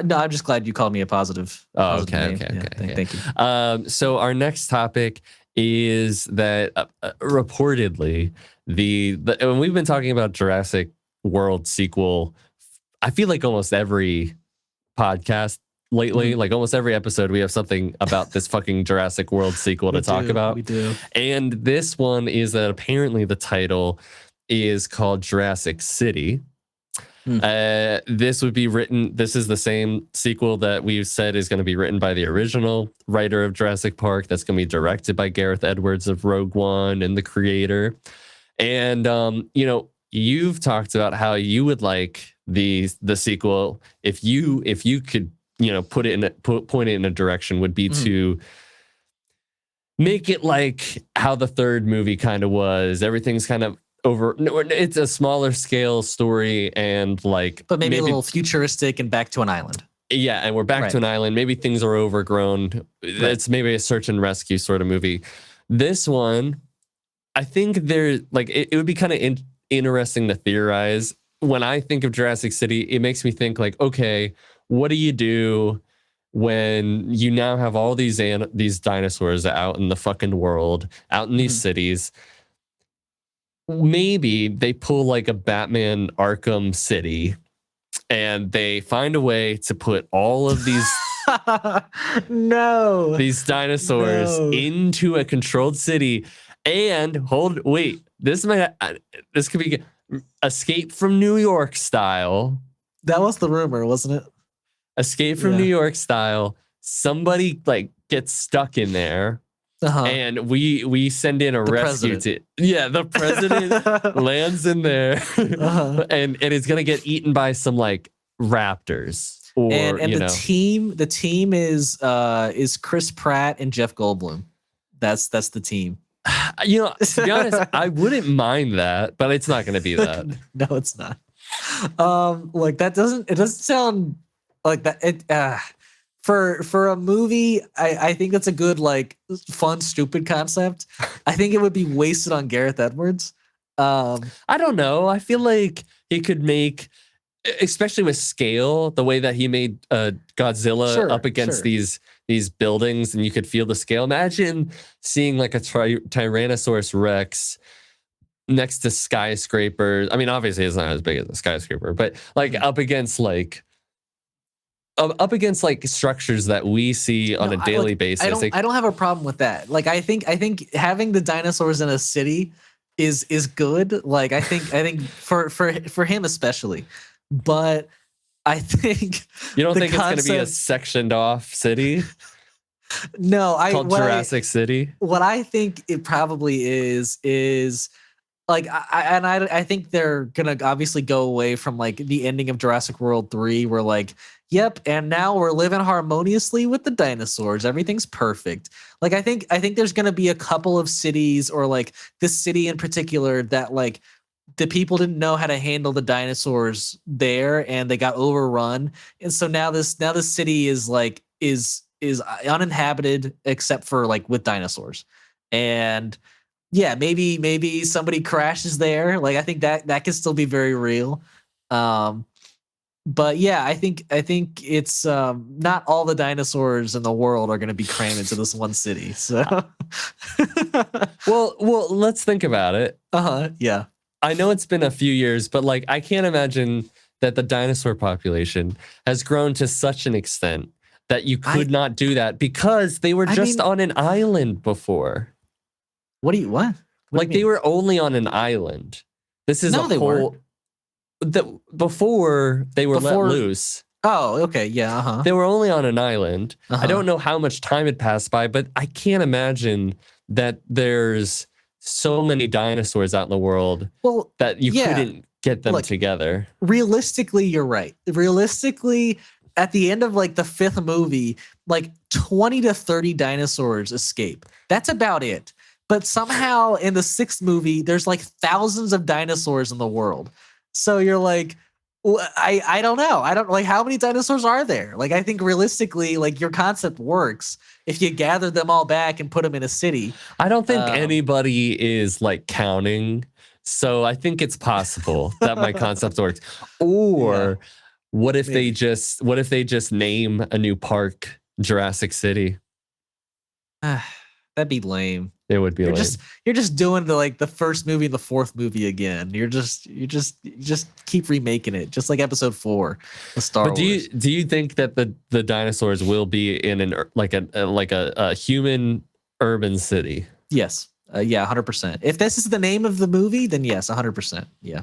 No, I'm just glad you called me a positive. Oh, okay. Thank you. So our next topic is that reportedly and we've been talking about Jurassic World sequel. I feel like almost every podcast lately, like almost every episode, we have something about this fucking Jurassic World sequel to talk about. We do. And this one is that apparently the title is called Jurassic City. This would be written. This is the same sequel that we've said is going to be written by the original writer of Jurassic Park. That's going to be directed by Gareth Edwards of Rogue One and the creator. And you've talked about how you would like the sequel if you could point it in a direction would be to make it like how the third movie kind of was. Everything's kind of over. It's a smaller scale story and but maybe a little futuristic and back to an island. Yeah, and we're back to an island. Maybe things are overgrown. It's maybe a search and rescue sort of movie. This one, I think it would be kind of interesting to theorize. When I think of Jurassic City, it makes me think like, okay, what do you do when you now have all these dinosaurs out in the fucking world, out in these cities? Maybe they pull like a Batman Arkham City and they find a way to put all of these these dinosaurs into a controlled city and this could be Escape from New York style. That was the rumor, wasn't it? Escape from New York style. Somebody gets stuck in there. And we send in a rescue team. Yeah, the president lands in there and it's gonna get eaten by some raptors. Or and the team is Chris Pratt and Jeff Goldblum. That's the team. To be honest, I wouldn't mind that, but it's not gonna be that. No, it's not. That doesn't sound like that. For a movie, I think that's a good, fun, stupid concept. I think it would be wasted on Gareth Edwards. I don't know. I feel like he could make, especially with scale, the way that he made Godzilla up against these buildings, and you could feel the scale. Imagine seeing a Tyrannosaurus Rex next to skyscrapers. I mean, obviously it's not as big as a skyscraper, but up against structures that we see on a daily basis. I don't have a problem with that. I think having the dinosaurs in a city is good. I think for him especially. But I think you don't think it's going to be a sectioned off city? No, called Jurassic City. What I think it probably is I think they're gonna obviously go away from the ending of Jurassic World 3 where yep, and now we're living harmoniously with the dinosaurs. Everything's perfect. I think there's gonna be a couple of cities or this city in particular that the people didn't know how to handle the dinosaurs there and they got overrun. And so now this city is uninhabited except for with dinosaurs. And yeah, maybe somebody crashes there. I think that could still be very real. But yeah, I think it's not all the dinosaurs in the world are going to be crammed into this one city. So, well, let's think about it. Yeah. I know it's been a few years, but like I can't imagine that the dinosaur population has grown to such an extent that you could not do that because they were just on an island before. What? What like do you they were only on an island. This is they whole. Before they were let loose. Oh, okay. Yeah. They were only on an island. I don't know how much time had passed by, but I can't imagine that there's so many dinosaurs out in the world that you couldn't get them together. Realistically, you're right. Realistically, at the end of like the 5th movie, like 20 to 30 dinosaurs escape. That's about it. But somehow in the 6th movie, there's like thousands of dinosaurs in the world. So you're like, I don't know. I don't like how many dinosaurs are there? Like, I think realistically, like your concept works if you gather them all back and put them in a city. I don't think anybody is like counting. So I think it's possible that my concept works. Or what if they just name a new park Jurassic City? That'd be lame. It would be lame. You're just doing the first movie and the 4th movie again. You just keep remaking it, just like episode 4 of Star Wars. Do you think that the dinosaurs will be in a human urban city? Yes. 100%. If this is the name of the movie, then yes, 100%. Yeah.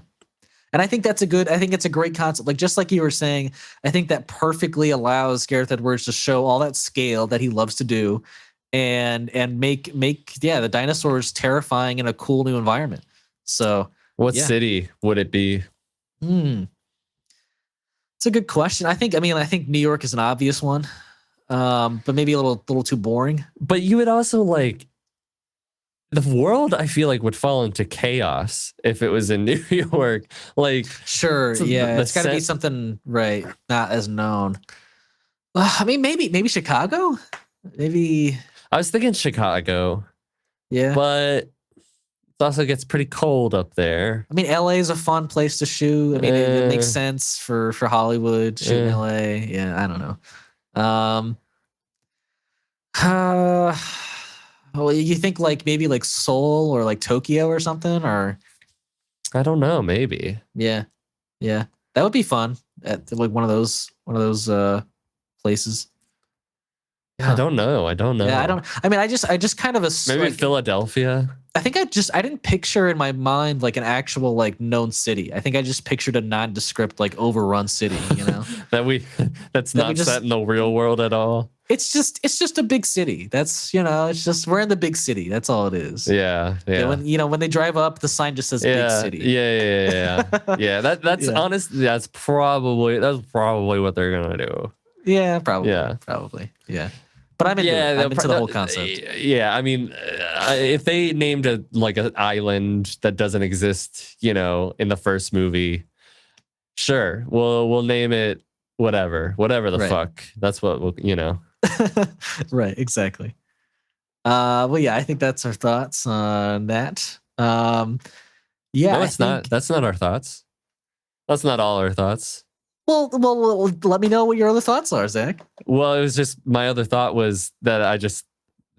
And I think it's a great concept. Like, just like you were saying, I think that perfectly allows Gareth Edwards to show all that scale that he loves to do. And make the dinosaurs terrifying in a cool new environment. So what city would it be? It's a good question. I think New York is an obvious one, but maybe a little too boring. But you would also like the world. I feel like would fall into chaos if it was in New York. Like sure, it's got to be something right, not as known. I mean, maybe Chicago, maybe. I was thinking Chicago. Yeah. But it also gets pretty cold up there. I mean, LA is a fun place to shoot. I mean, it makes sense for Hollywood to shoot in LA. Yeah, I don't know. Well, you think like maybe like Seoul or like Tokyo or something, or I don't know, maybe. Yeah. That would be fun at like one of those places. Yeah. I don't know. Yeah, I just kind of maybe like, Philadelphia. I think I didn't picture in my mind like an actual like known city. I think I just pictured a nondescript like overrun city, you know. that's not set in the real world at all. It's just a big city. That's, it's just we're in the big city. That's all it is. Yeah. When they drive up, the sign just says big city. Yeah. Yeah. That's honest. That's probably what they're gonna do. Yeah, probably. Yeah. But I'm into the whole concept. Yeah, I mean, if they named it like an island that doesn't exist, in the first movie, sure, we'll name it whatever the fuck. That's what we'll. Right, exactly. Well, yeah, I think that's our thoughts on that. Yeah, no, it's not. That's not our thoughts. That's not all our thoughts. Well, let me know what your other thoughts are, Zach. Well, it was just my other thought was that I just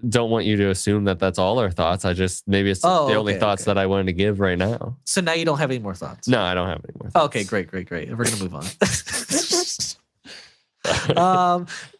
don't want you to assume that that's all our thoughts. Maybe it's the only thoughts that I wanted to give right now. So now you don't have any more thoughts? No, I don't have any more thoughts. Okay, great. We're gonna move on.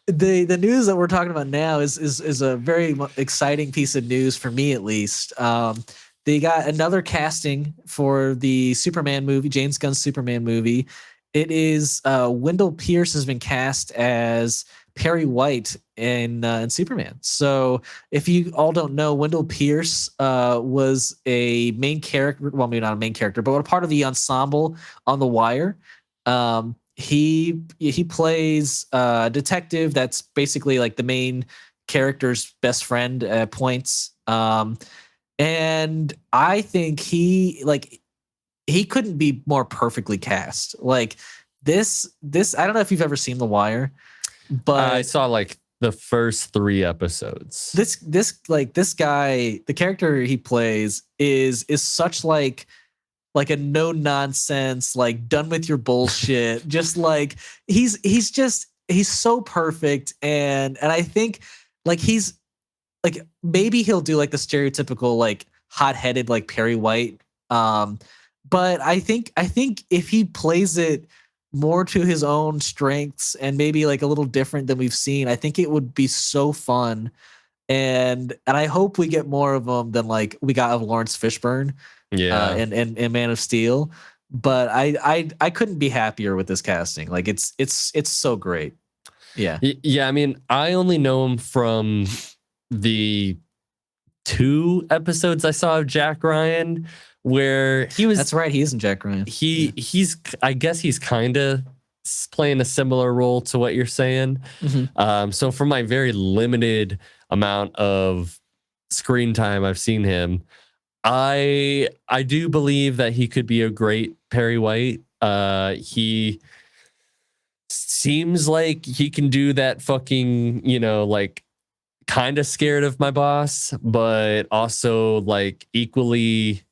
The news that we're talking about now is a very exciting piece of news for me, at least. They got another casting for the Superman movie, James Gunn's Superman movie. It is Wendell Pierce has been cast as Perry White in Superman. So if you all don't know, Wendell Pierce was a main character. Well, maybe not a main character, but a part of the ensemble on The Wire. He plays a detective that's basically like the main character's best friend at points. And I think he couldn't be more perfectly cast. Like this, I don't know if you've ever seen The Wire, but I saw like the first 3 episodes. This guy, the character he plays is such like like a no nonsense, like done with your bullshit. Just like he's so perfect, and I think like he's like maybe he'll do like the stereotypical like hot-headed like Perry White. But I think if he plays it more to his own strengths and maybe like a little different than we've seen, I think it would be so fun. And I hope we get more of them than like we got of Lawrence Fishburne, and Man of Steel. But I couldn't be happier with this casting. Like it's so great. Yeah. Yeah. I mean, I only know him from the 2 episodes I saw of Jack Ryan, where he was. That's right. He isn't Jack Ryan. He's. I guess he's kind of playing a similar role to what you're saying. Mm-hmm. So from my very limited amount of screen time I've seen him, I do believe that he could be a great Perry White. He seems like he can do that fucking, like kind of scared of my boss, but also like equally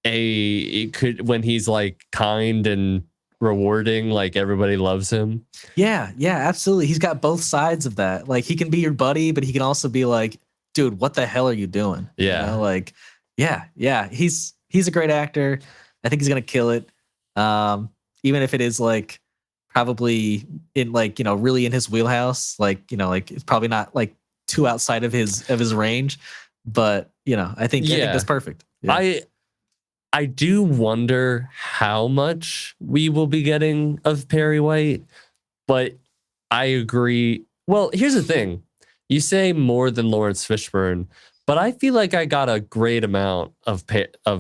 it could, when he's like kind and rewarding, like everybody loves him. Yeah, absolutely. He's got both sides of that. Like he can be your buddy, but he can also be like, dude, what the hell are you doing? Yeah. Like, yeah. He's a great actor. I think he's gonna kill it. Even if it is like probably in like, really in his wheelhouse, like, like it's probably not like too outside of his range. But I think that's perfect. Yeah. I do wonder how much we will be getting of Perry White, but I agree. Well, here's the thing. You say more than Lawrence Fishburne, but I feel like I got a great amount of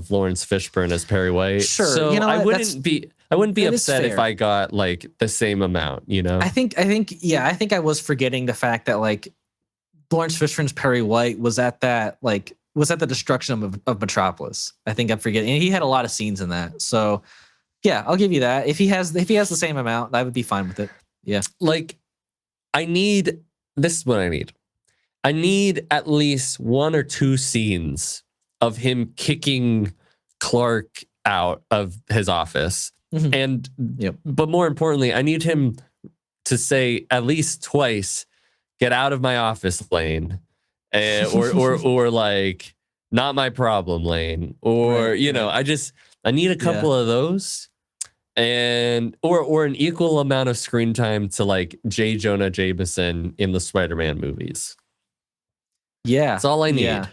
Lawrence Fishburne as Perry White. Sure. So I wouldn't be upset if I got like the same amount, I think I was forgetting the fact that like Lawrence Fishburne's Perry White was at the destruction of Metropolis. I think I'm forgetting. And he had a lot of scenes in that. So yeah, I'll give you that. If he has the same amount, I would be fine with it. Yeah. Like this is what I need. I need at least 1 or 2 scenes of him kicking Clark out of his office. Mm-hmm. And but more importantly, I need him to say at least twice, "Get out of my office lane." Or like, "Not my problem lane," or right. I need a couple of those, and or an equal amount of screen time to like J. Jonah Jameson in the Spider-Man movies. Yeah, that's all I need. Yeah.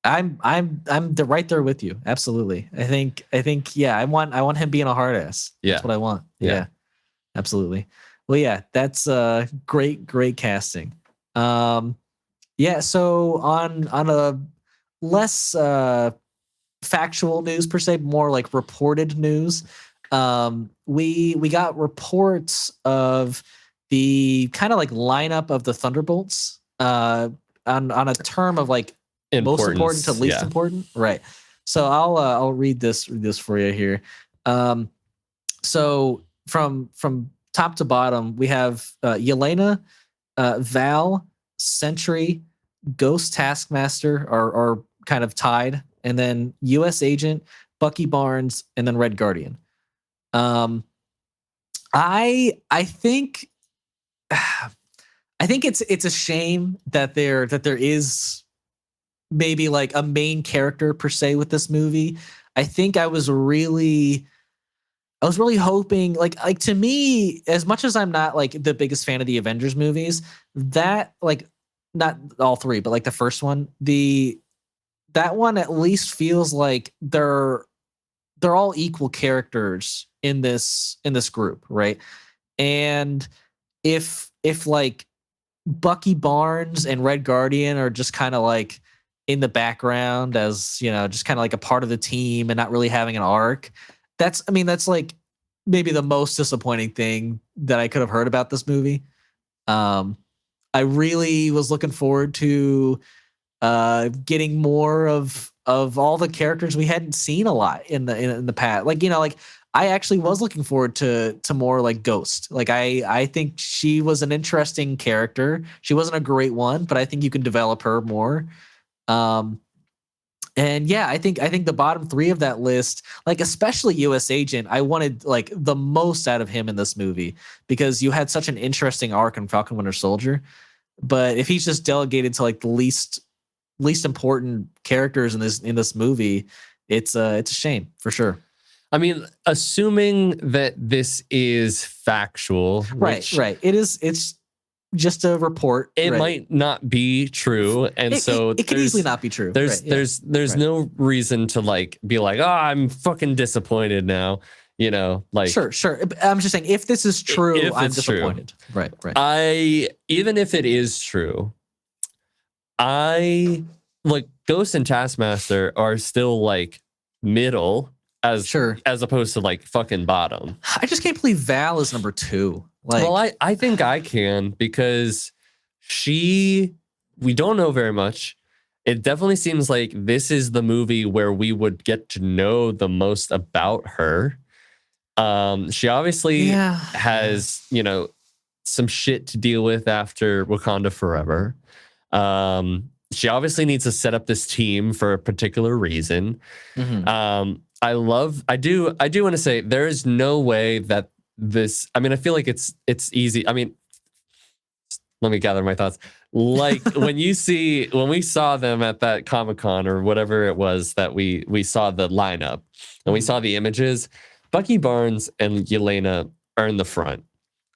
I'm right there with you. Absolutely. I think I want him being a hard ass. That's what I want. Yeah. Absolutely. Well, yeah, that's great casting. Yeah, so on a less factual news per se, more like reported news, we got reports of the kind of like lineup of the Thunderbolts on a term of like most important to least important, right? So I'll read this for you here. So from top to bottom, we have Yelena, Val, Sentry, Ghost Taskmaster are kind of tied, and then U.S. Agent, Bucky Barnes, and then Red Guardian. I think it's a shame that there is maybe like a main character per se with this movie. I think I was really hoping like to me, as much as I'm not like the biggest fan of the Avengers movies, that like not all 3, but like the first one, that one at least feels like they're all equal characters in this group, right? And if like Bucky Barnes and Red Guardian are just kind of like in the background as, just kind of like a part of the team and not really having an arc, that's like maybe the most disappointing thing that I could have heard about this movie. I really was looking forward to getting more of all the characters we hadn't seen a lot in the past. Like, like I actually was looking forward to more like Ghost. Like I think she was an interesting character. She wasn't a great one, but I think you can develop her more. And yeah, I think the bottom three of that list, like especially U.S. Agent, I wanted like the most out of him in this movie because you had such an interesting arc in Falcon Winter Soldier. But if he's just delegated to like the least important characters in this movie, it's a shame for sure. I mean, assuming that this is factual, Right. It's just a report. It right. might not be true, and it could easily not be true. There's no reason to like be like, oh, I'm fucking disappointed now. Like sure. I'm just saying, if this is true, I'm disappointed. True. Right. Even if it is true, I like Ghost and Taskmaster are still like middle as opposed to like fucking bottom. I just can't believe Val is number 2. Like, well, I think I can because we don't know very much. It definitely seems like this is the movie where we would get to know the most about her. She obviously has, some shit to deal with after Wakanda Forever. She obviously needs to set up this team for a particular reason. Mm-hmm. I do want to say there is no way that this, I mean, I feel like it's easy. I mean, let me gather my thoughts. Like when we saw them at that Comic-Con or whatever it was that we saw the lineup and we saw the images, Bucky Barnes and Yelena are in the front.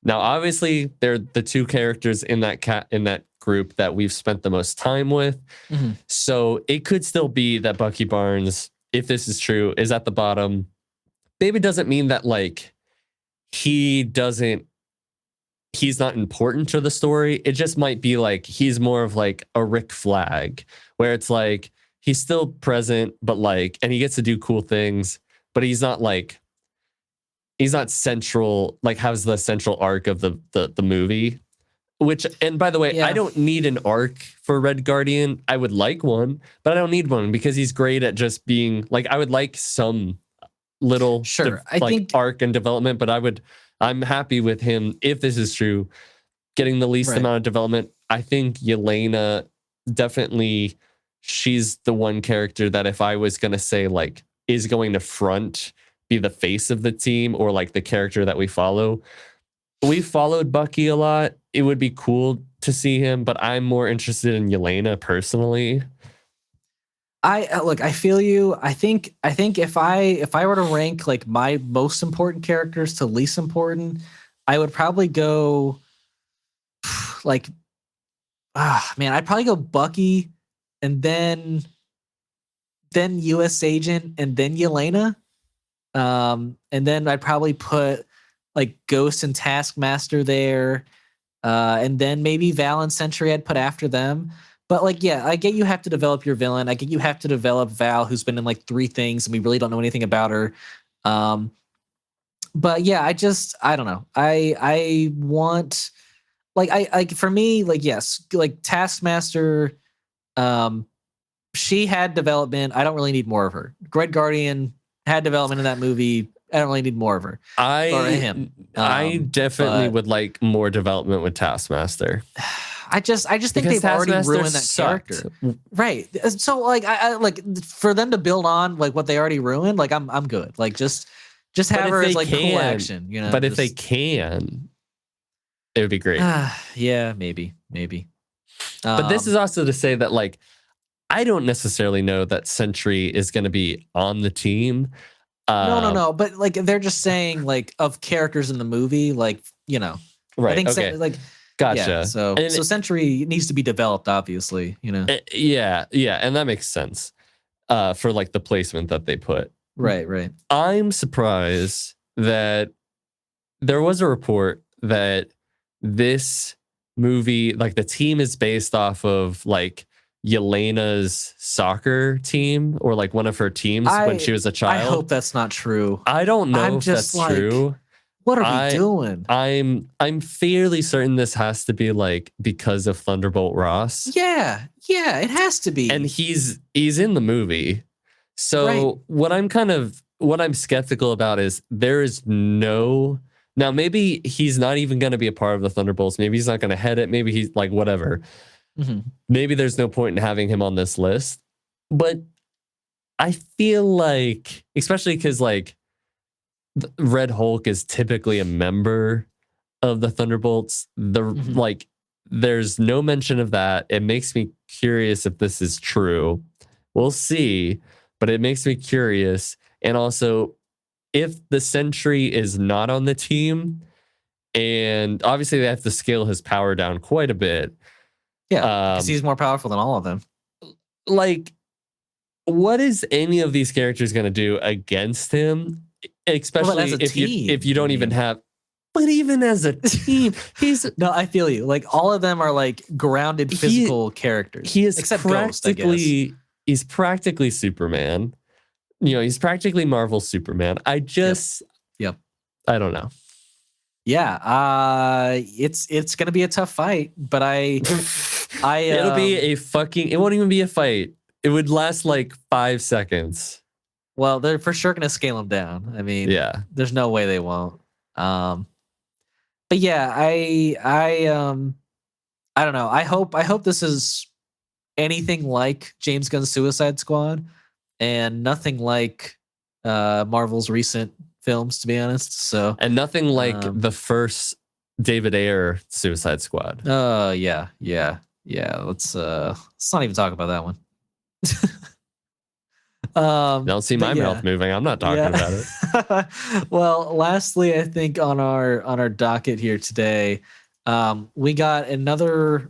Now, obviously, they're the two characters in that group that we've spent the most time with. Mm-hmm. So it could still be that Bucky Barnes, if this is true, is at the bottom. Maybe doesn't mean that like he's not important to the story. It just might be like he's more of like a Rick Flag, where it's like he's still present, but like, and he gets to do cool things, but he's not central, like has the central arc of the movie. Which, and by the way, I don't need an arc for Red Guardian. I would like one, but I don't need one because he's great at just being like, I would like some little arc and development, but I'm happy with him, if this is true, getting the least amount of development. I think Yelena, definitely, she's the one character that if I was going to say like is going to be the face of the team or like the character that we follow. We followed Bucky a lot. It would be cool to see him, but I'm more interested in Yelena personally. I feel you. I think if I were to rank like my most important characters to least important, I would probably go like I'd probably go Bucky and then US Agent and then Yelena. And then I'd probably put like Ghost and Taskmaster there. And then maybe Val and Sentry I'd put after them. But like, yeah, I get you have to develop your villain. I get you have to develop Val, who's been in like 3 things and we really don't know anything about her. But yeah, I don't know. I want like for me, like, yes, like Taskmaster, she had development. I don't really need more of her. Red Guardian had development in that movie. I don't really need more of her. I definitely would like more development with Taskmaster. I just think they've already ruined that character. Right. So like I like for them to build on like what they already ruined, like I'm good. Like just have her as like cool action, But if they can, it would be great. Yeah, maybe. But this is also to say that like I don't necessarily know that Sentry is going to be on the team. No. But like they're just saying like of characters in the movie, like Right. I think okay. Gotcha. Yeah, so Sentry needs to be developed, obviously. Yeah, and that makes sense. For like the placement that they put. Right. I'm surprised that there was a report that this movie, like the team is based off of like Yelena's soccer team or like one of her teams when she was a child. I hope that's not true. I don't know if that's true. What are we doing? I'm fairly certain this has to be like because of Thunderbolt Ross. Yeah, it has to be. And he's in the movie. So what I'm skeptical about is there is no. Now maybe he's not even going to be a part of the Thunderbolts. Maybe he's not going to head it. Maybe he's like whatever. Mm-hmm. Maybe there's no point in having him on this list. But I feel like, especially because like Red Hulk is typically a member of the Thunderbolts. Like, there's no mention of that. It makes me curious if this is true. We'll see, but it makes me curious. And also, if the Sentry is not on the team, and obviously they have to scale his power down quite a bit. Yeah, because he's more powerful than all of them. Like, what is any of these characters going to do against him? Especially if you don't even have. But even as a team, he's no. I feel you. Like all of them are like grounded physical characters. He is except practically Ghost, he's practically Superman. You know, he's practically Marvel Superman. I just, yep. I don't know. Yeah, it's gonna be a tough fight, but it'll be a fucking. It won't even be a fight. It would last like 5 seconds. Well, they're for sure gonna scale him down. I mean, yeah, there's no way they won't. But yeah, I don't know. I hope this is anything like James Gunn's Suicide Squad, and nothing like Marvel's recent films, to be honest. So and nothing like the first David Ayer Suicide Squad. Yeah. Let's not even talk about that one. Don't see my mouth moving. I'm not talking about it. Well, lastly, I think on our docket here today, we got another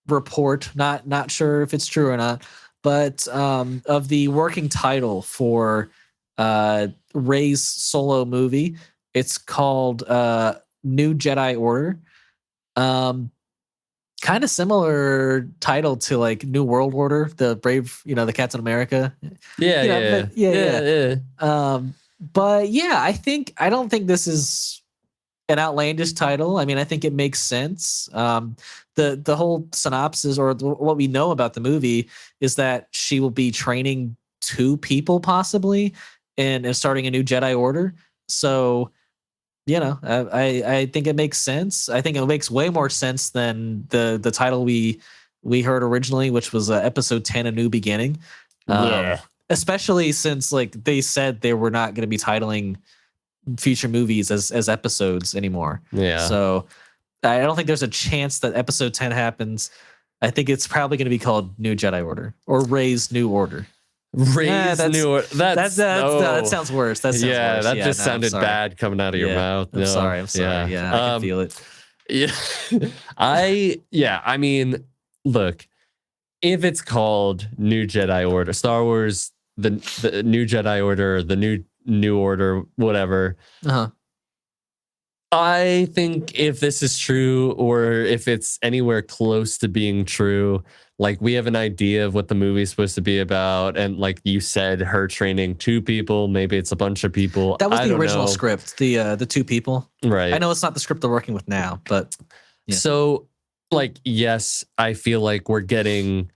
report. Not sure if it's true or not, but of the working title for Rey's solo movie. It's called New Jedi Order. Kind of similar title to like New World Order, the Brave, the Captain America. Yeah. But yeah, I don't think this is an outlandish title. I mean, I think it makes sense. The whole synopsis or what we know about the movie is that she will be training 2 people possibly and starting a new Jedi Order. So, I think it makes sense. I think it makes way more sense than the title we heard originally, which was Episode 10, A New Beginning. Especially since like they said they were not going to be titling future movies as episodes anymore. Yeah. So I don't think there's a chance that Episode 10 happens. I think it's probably going to be called New Jedi Order or Rey's New Order. New Order. That sounds worse. That sounds worse. That just sounded bad coming out of your mouth. I'm sorry. Yeah, I can feel it. Yeah. I mean, look, if it's called New Jedi Order, Star Wars, the New Jedi Order, the new Order, whatever. I think if this is true, or if it's anywhere close to being true, like we have an idea of what the movie is supposed to be about, and like you said, her training 2 people, maybe it's a bunch of people. That was the original script, the 2 people. Right. I know it's not the script they're working with now, but yeah. So, like, yes, I feel like we're getting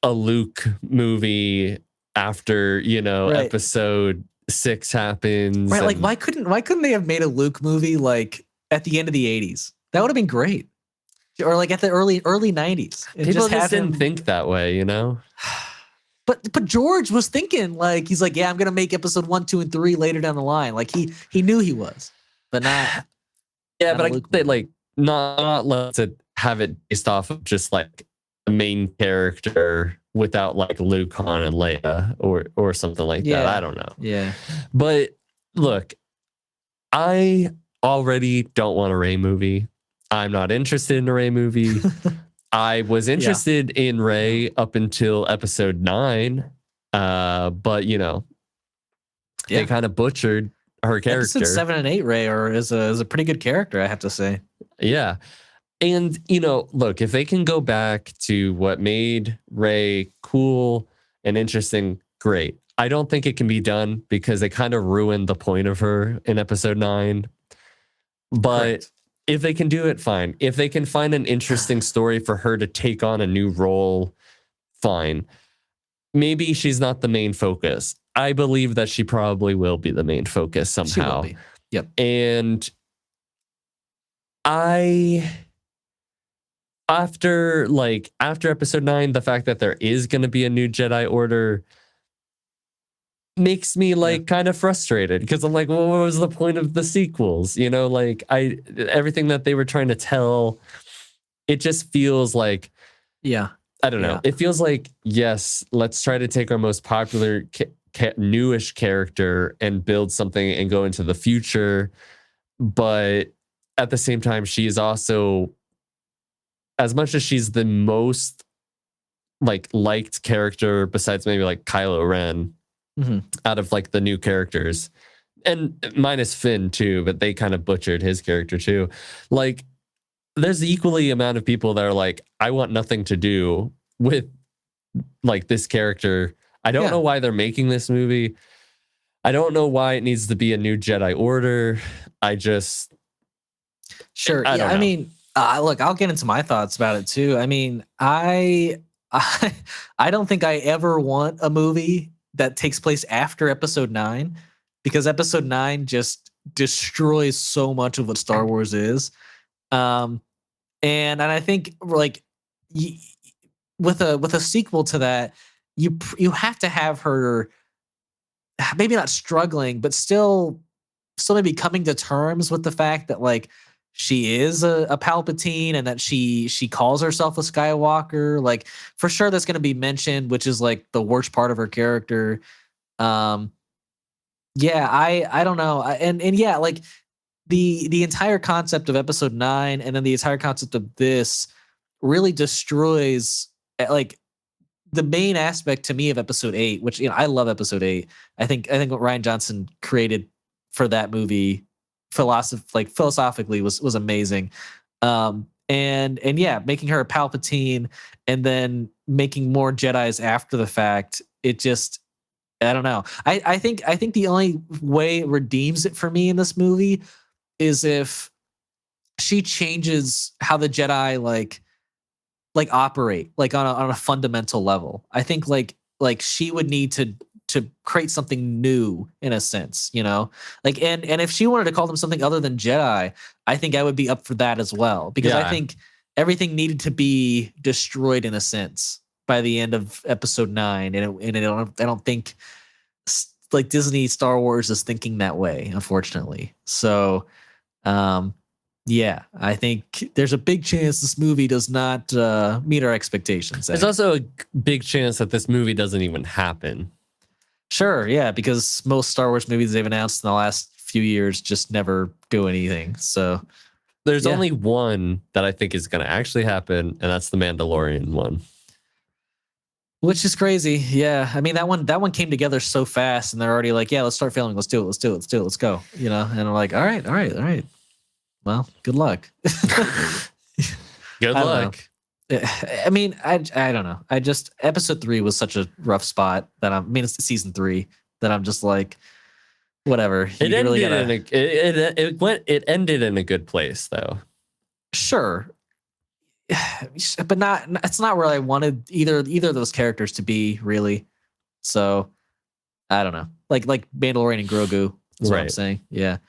a Luke movie after Episode 6 happens. Right, like why couldn't they have made a Luke movie like at the end of the 80s? That would have been great. Or like at the early 90s. People just didn't think that way, But George was thinking like he's like, yeah, I'm gonna make Episode 1, 2, and 3 later down the line. Like he knew he was, but not. Yeah, but I think they like not let it have it based off of just like the main character without like Luke, Han, and Leia or something like that. I don't know. Yeah. But look, I already don't want a Rey movie. I'm not interested in a Rey movie. I was interested in Rey up until Episode 9. But they kind of butchered her character. Episode 7 and 8 Rey is a pretty good character, I have to say. Yeah. And, look, if they can go back to what made Rey cool and interesting, great. I don't think it can be done because they kind of ruined the point of her in Episode 9. But if they can do it, fine. If they can find an interesting story for her to take on a new role, fine. Maybe she's not the main focus. I believe that she probably will be the main focus somehow. She will be. Yep. And after Episode 9, the fact that there is going to be a new Jedi Order, makes me like kind of frustrated because I'm like, well, what was the point of the sequels? You know, like everything that they were trying to tell, it just feels like, I don't know. It feels like, yes, let's try to take our most popular newish character and build something and go into the future. But at the same time, she is also, as much as she's the most like liked character besides maybe like Kylo Ren out of like the new characters, and minus Finn too, but they kind of butchered his character too. Like there's equally amount of people that are like, I want nothing to do with like this character. I don't know why they're making this movie. I don't know why it needs to be a new Jedi Order. I just I don't know. I mean, look, I'll get into my thoughts about it too. I mean, I don't think I ever want a movie that takes place after Episode 9, because Episode 9 just destroys so much of what Star Wars is. And I think like with a sequel to that, you have to have her maybe not struggling, but still maybe coming to terms with the fact that like she is a Palpatine and that she calls herself a Skywalker. Like for sure that's going to be mentioned, which is like the worst part of her character. I don't know. And yeah, like the entire concept of Episode 9 and then the entire concept of this really destroys like the main aspect to me of Episode 8, which, you know, I love Episode 8. I think what Rian Johnson created for that movie philosophically was amazing. And yeah, making her a Palpatine and then making more Jedis after the fact, it just, I don't know. I think the only way it redeems it for me in this movie is if she changes how the Jedi like operate like on a fundamental level. I think like she would need to create something new in a sense, you know, like, and if she wanted to call them something other than Jedi, I think I would be up for that as well, because I think everything needed to be destroyed in a sense by the end of Episode 9. And I don't think like Disney Star Wars is thinking that way, unfortunately. So, yeah, I think there's a big chance this movie does not meet our expectations. There's also a big chance that this movie doesn't even happen. Sure, yeah, because most Star Wars movies they've announced in the last few years just never do anything. So there's only one that I think is going to actually happen, and that's the Mandalorian one. Which is crazy. Yeah, I mean that one came together so fast, and they're already like, yeah, let's start filming. Let's do it. Let's go. You know, and I'm like, all right. Well, good luck. Good luck. I mean, I don't know. I just, Episode 3 was such a rough spot that it's season 3 that I'm just like, whatever. It ended in a good place though. Sure. But it's not where I wanted either of those characters to be, really. So I don't know. Like Mandalorian and Grogu. That's what I'm saying. Yeah.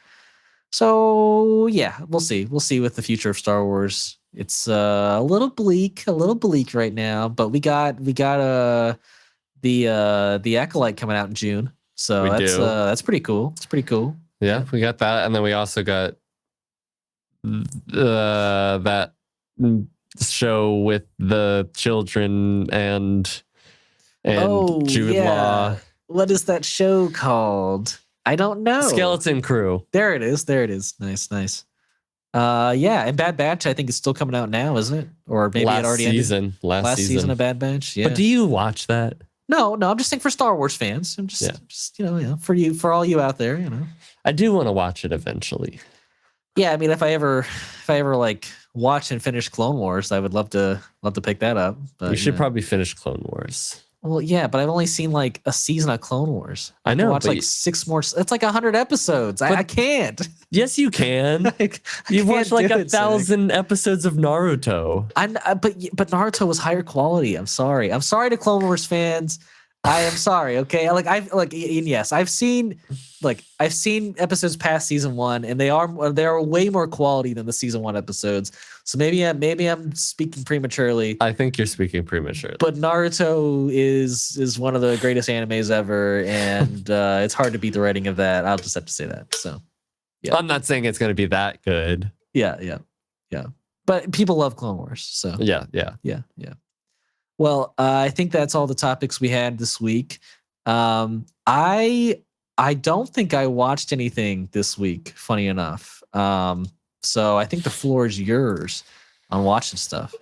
So yeah, we'll see. We'll see with the future of Star Wars. It's a little bleak right now, but we got the Acolyte coming out in June. So that's pretty cool. It's pretty cool. Yeah, we got that, and then we also got that show with the children and Jude Law. What is that show called? I don't know. Skeleton Crew. There it is. Nice. Yeah, and Bad Batch I think is still coming out now, isn't it? Or maybe it already ended. Last season of Bad Batch. Yeah. But do you watch that? No, I'm just saying for Star Wars fans. I'm just for all you out there, you know. I do want to watch it eventually. Yeah, I mean, if I ever like watch and finish Clone Wars, I would love to pick that up. But you should probably finish Clone Wars. Well, yeah, but I've only seen like a season of Clone Wars. I know. Watch like 6 more. It's like 100 episodes. I can't. Yes, you can. You've watched like 1,000 episodes of Naruto. But Naruto was higher quality. I'm sorry to Clone Wars fans. I am sorry. Okay, yes, I've seen episodes past season 1, and they are way more quality than the season 1 episodes. So maybe I'm speaking prematurely. I think you're speaking prematurely. But Naruto is one of the greatest animes ever, and it's hard to beat the writing of that. I'll just have to say that. So yeah, I'm not saying it's going to be that good. Yeah. But people love Clone Wars, so Yeah. Well, I think that's all the topics we had this week. I don't think I watched anything this week, funny enough. So I think the floor is yours on watching stuff.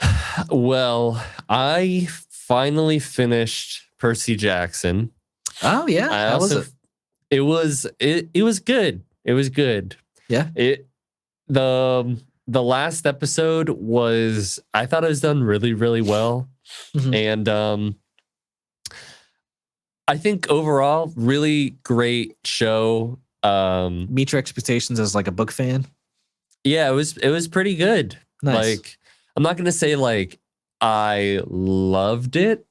Well, I finally finished Percy Jackson. Oh yeah, how was it? It was good. It was good. Yeah. The last episode I thought it was done really, really well. Mm-hmm. And I think overall, really great show. Meet your expectations as like a book fan? Yeah, it was pretty good. Nice. Like, I'm not gonna say like I loved it,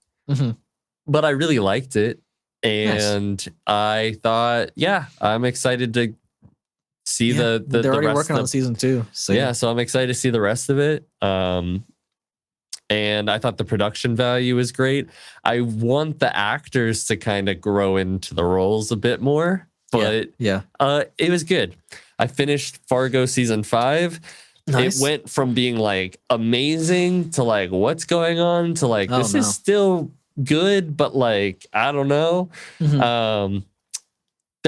but I really liked it. And nice. I thought, yeah, I'm excited to see the they're already rest working on season 2. So yeah, so I'm excited to see the rest of it. And I thought the production value was great. I want the actors to kind of grow into the roles a bit more, but it was good. I finished Fargo season 5. Nice. It went from being like amazing to like what's going on to like this is still good, but like I don't know. There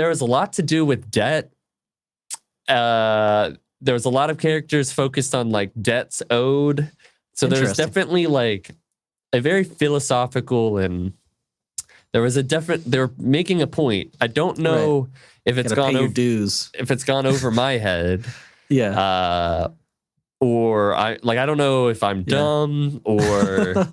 was a lot to do with debt. There was a lot of characters focused on like debts owed. So there's definitely like a very philosophical, and they're making a point. I don't know if it's gone over dues. If it's gone over my head. Yeah. Or I don't know if I'm dumb or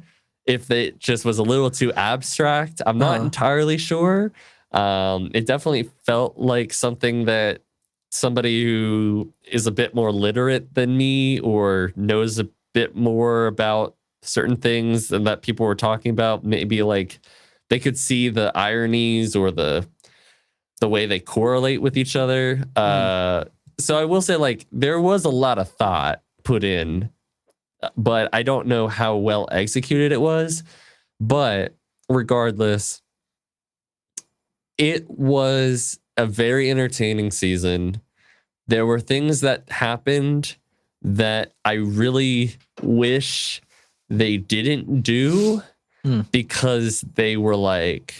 if it just was a little too abstract. I'm not entirely sure. It definitely felt like something that somebody who is a bit more literate than me or knows a bit more about certain things and that people were talking about, maybe like they could see the ironies or the way they correlate with each other. So I will say like there was a lot of thought put in, but I don't know how well executed it was. But regardless, it was a very entertaining season. There were things that happened that I really wish they didn't do because they were like,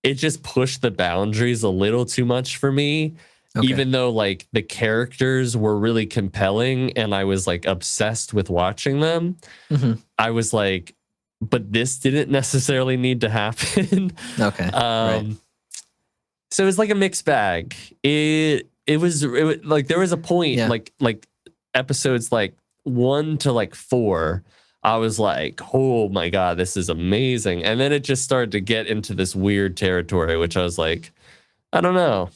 it just pushed the boundaries a little too much for me. Okay. Even though like the characters were really compelling and I was like obsessed with watching them, I was like, but this didn't necessarily need to happen. Okay. So it was like a mixed bag. It was like there was a point like episodes like 1 to like 4, I was like, oh my God, this is amazing. And then it just started to get into this weird territory, which I was like, I don't know.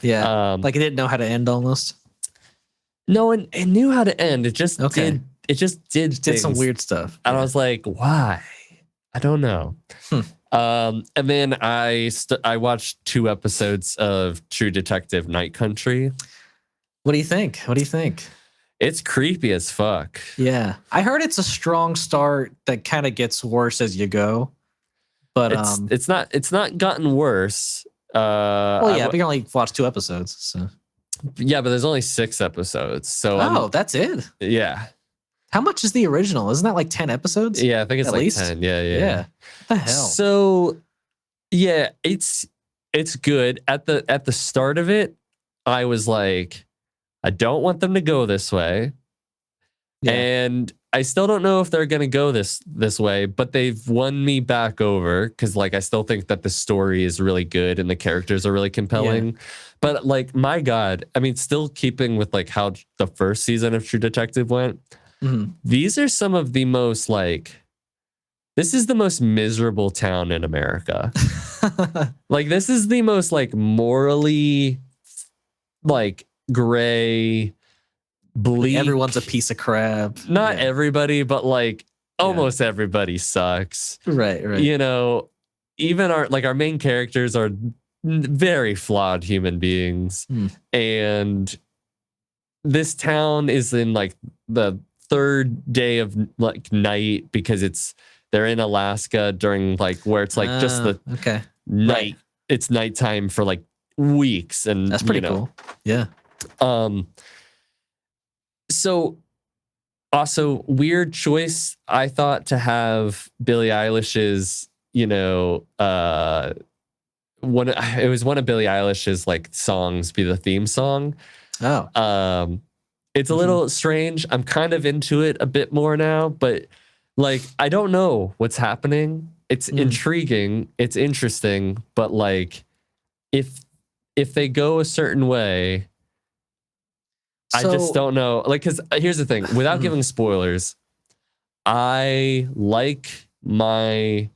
Yeah. Like it didn't know how to end almost. No, it knew how to end. It just did some weird stuff. And I was like, why? I don't know. And then I watched 2 episodes of True Detective Night Country. What do you think? It's creepy as fuck. Yeah. I heard it's a strong start that kind of gets worse as you go. But it's not gotten worse. Well, yeah, but you only watched 2 episodes. So. Yeah, but there's only 6 episodes. So that's it. Yeah. How much is the original? Isn't that like 10 episodes? Yeah, I think it's at like least 10. Yeah. What the hell? So yeah, it's good. At the start of it, I was like, I don't want them to go this way. Yeah. And I still don't know if they're gonna go this way, but they've won me back over because like I still think that the story is really good and the characters are really compelling. Yeah. But like, my God, I mean, still keeping with like how the first season of True Detective went, these are some of the most like, this is the most miserable town in America. Like, this is the most like morally like gray, bleak. Everyone's a piece of crap. Not everybody, but like almost everybody sucks. Right. You know, even our main characters are very flawed human beings, and this town is in like the third day of like night because they're in Alaska during like where it's like just the night. Right. It's nighttime for like weeks, and that's pretty cool. Yeah. So also weird choice, I thought, to have Billie Eilish's, it was one of Billie Eilish's like songs be the theme song. Oh. It's a little strange. I'm kind of into it a bit more now, but like I don't know what's happening. It's intriguing, it's interesting, but like if they go a certain way, I just don't know. Like, because here's the thing, without giving spoilers, I like True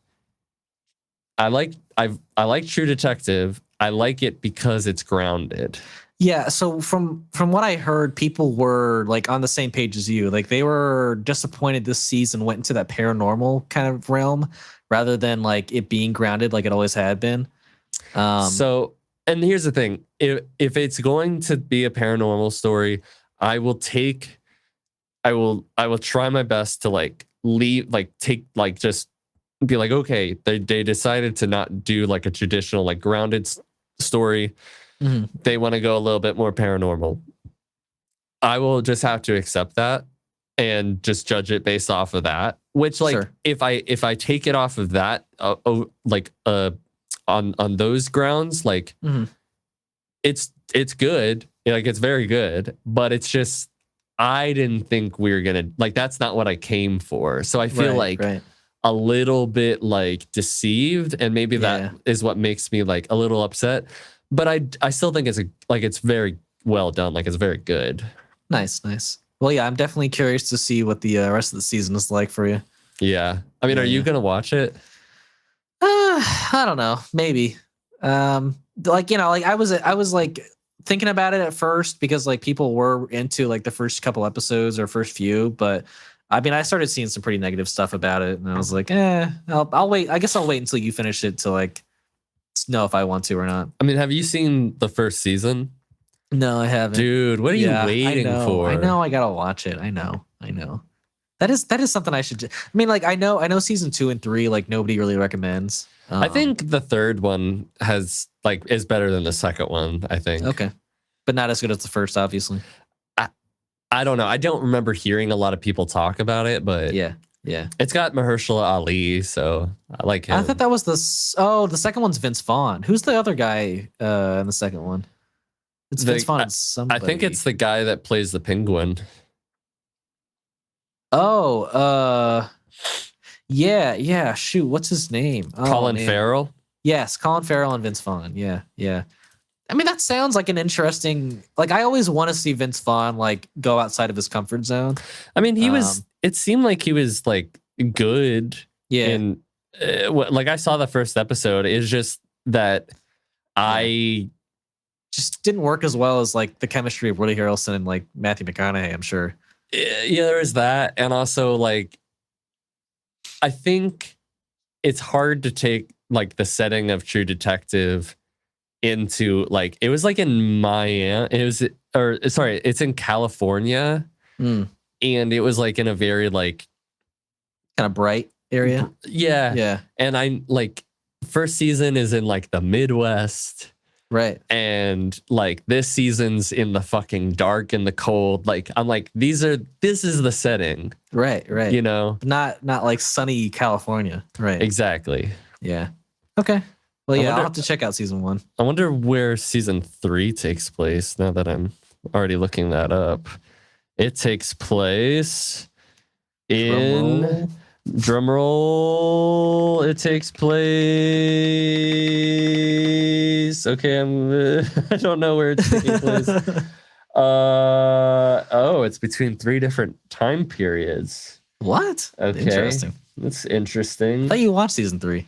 Detective. I like it because it's grounded. Yeah, so from what I heard, people were like on the same page as you. Like they were disappointed this season went into that paranormal kind of realm rather than like it being grounded like it always had been. So, and here's the thing: if it's going to be a paranormal story, I will try my best to like just be like, okay, they decided to not do like a traditional like grounded story. They want to go a little bit more paranormal. I will just have to accept that and just judge it based off of that. Which, like, if I take it off of that, on those grounds, like, it's good, like it's very good, but it's just I didn't think we were gonna like that's not what I came for. So I feel a little bit like deceived, and maybe that is what makes me like a little upset. But I still think it's very well done. Like it's very good. Nice. Well, yeah, I'm definitely curious to see what the rest of the season is like for you. Yeah. I mean, are you going to watch it? I don't know. Maybe. Like, I was like thinking about it at first because like people were into like the first couple episodes or first few, but I mean, I started seeing some pretty negative stuff about it, and I was like, I'll wait. I guess I'll wait until you finish it to like know if I want to or not. I mean, have you seen the first season? No, I haven't. Dude, what are you waiting for? I know I gotta watch it. I know. That is something I should. I mean, like I know season 2 and 3, like nobody really recommends. I think the third one is better than the second one. I think. Okay, but not as good as the first, obviously. I don't know. I don't remember hearing a lot of people talk about it, but yeah. It's got Mahershala Ali, so I like him. I thought that was the second one's Vince Vaughn. Who's the other guy in the second one? It's Vince Vaughn and somebody. I think it's the guy that plays the penguin. Oh, yeah. Shoot, what's his name? Colin Farrell? Yes, Colin Farrell and Vince Vaughn. Yeah. I mean, that sounds like an interesting. Like, I always want to see Vince Vaughn like go outside of his comfort zone. I mean, he was. It seemed like he was like good. Yeah. And like I saw the first episode. It's just that I just didn't work as well as like the chemistry of Woody Harrelson and like Matthew McConaughey. I'm sure. Yeah, there is that, and also like I think it's hard to take like the setting of True Detective into like it was like in Miami. It's in California. And it was like in a very like kind of bright area. Yeah. And I like first season is in like the Midwest. Right. And like this season's in the fucking dark and the cold. Like I'm like, this is the setting. Right. Not like sunny California. Right. Exactly. Yeah. Okay. Well, yeah, I'll have to check out season 1. I wonder where season 3 takes place now that I'm already looking that up. It takes place in drumroll. It takes place. Okay, I don't know where it's taking place. It's between 3 different time periods. What? Okay, interesting. That's interesting. I thought you watched season 3.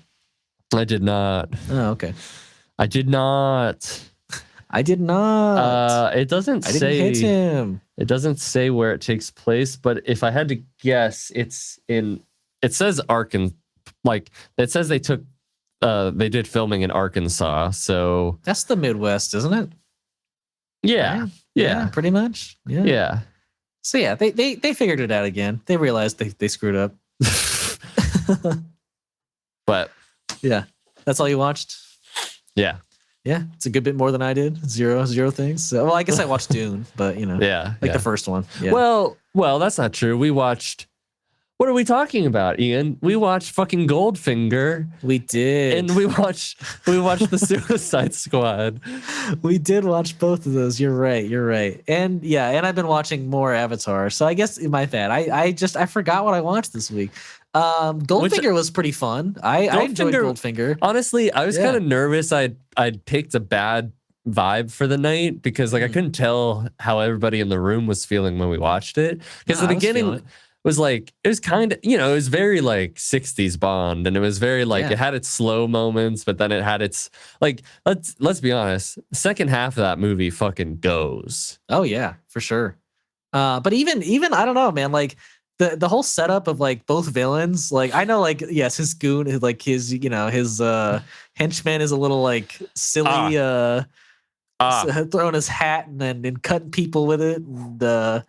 I did not. Oh, okay. I did not. It doesn't say. I didn't hit him. It doesn't say where it takes place, but if I had to guess, it says Arkansas. Like it says they took they did filming in Arkansas. So That's the Midwest, isn't it? yeah, yeah, pretty much. Yeah. yeah. So yeah, they figured it out again. They realized they screwed up. But yeah, that's all you watched. Yeah. Yeah, it's a good bit more than I did. Zero things. So, well, I guess I watched Dune, but the first one. Yeah. Well, that's not true. We watched. What are we talking about, Ian? We watched fucking Goldfinger. We did, and we watched the Suicide Squad. We did watch both of those. You're right. And I've been watching more Avatar. So I guess my bad. I forgot what I watched this week. Goldfinger was pretty fun. I enjoyed Goldfinger. Honestly, I was kind of nervous I'd picked a bad vibe for the night because I couldn't tell how everybody in the room was feeling when we watched it. Because the beginning was it was kind of, it was very 60s Bond, and it was very it had its slow moments, but then it had its let's be honest, the second half of that movie fucking goes. Oh yeah, for sure. But even I don't know, man, the whole setup of both villains, I know yes, his goon, his his henchman is a little silly, throwing his hat and cutting people with it. And,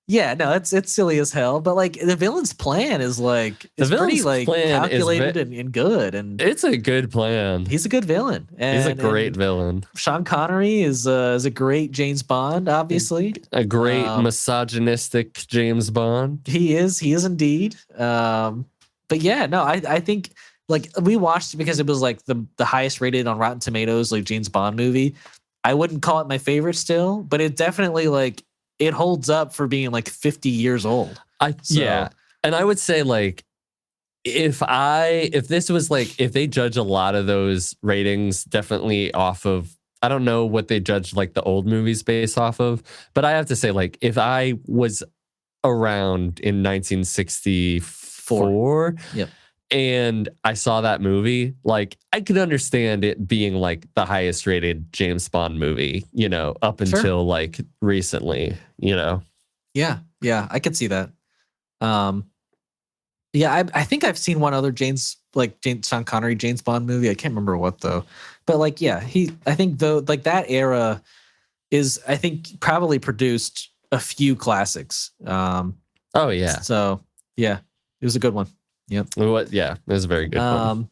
it's silly as hell. But the villain's plan is pretty calculated and good, and it's a good plan. He's a good villain. He's a great villain. Sean Connery is a great James Bond, obviously. A great misogynistic James Bond. He is indeed. But I think we watched it because it was the highest rated on Rotten Tomatoes James Bond movie. I wouldn't call it my favorite still, but it definitely it holds up for being 50 years old. Yeah. And I would say if this was if they judge a lot of those ratings definitely off of, I don't know what they judge the old movies based off of, but I have to say if I was around in 1964 yep, and I saw that movie, I could understand it being the highest rated James Bond movie, up until recently, Yeah, I could see that. I think I've seen one other Sean Connery James Bond movie. I can't remember what though. But I think though that era is, I think, probably produced a few classics. Oh yeah. So yeah, it was a good one. Yep. Yeah, it was a very good one.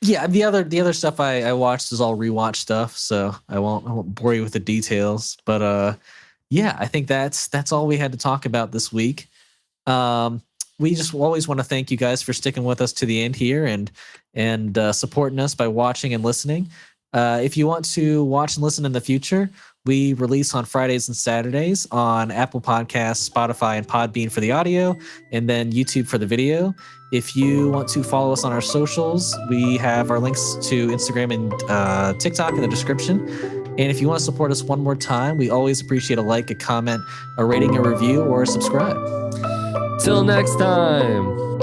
Yeah, the other stuff I watched is all rewatch stuff, so I won't bore you with the details. But I think that's all we had to talk about this week. We just always want to thank you guys for sticking with us to the end here and supporting us by watching and listening. If you want to watch and listen in the future, we release on Fridays and Saturdays on Apple Podcasts, Spotify, and Podbean for the audio, and then YouTube for the video. If you want to follow us on our socials, we have our links to Instagram and TikTok in the description. And if you want to support us one more time, we always appreciate a like, a comment, a rating, a review, or a subscribe. Till next time.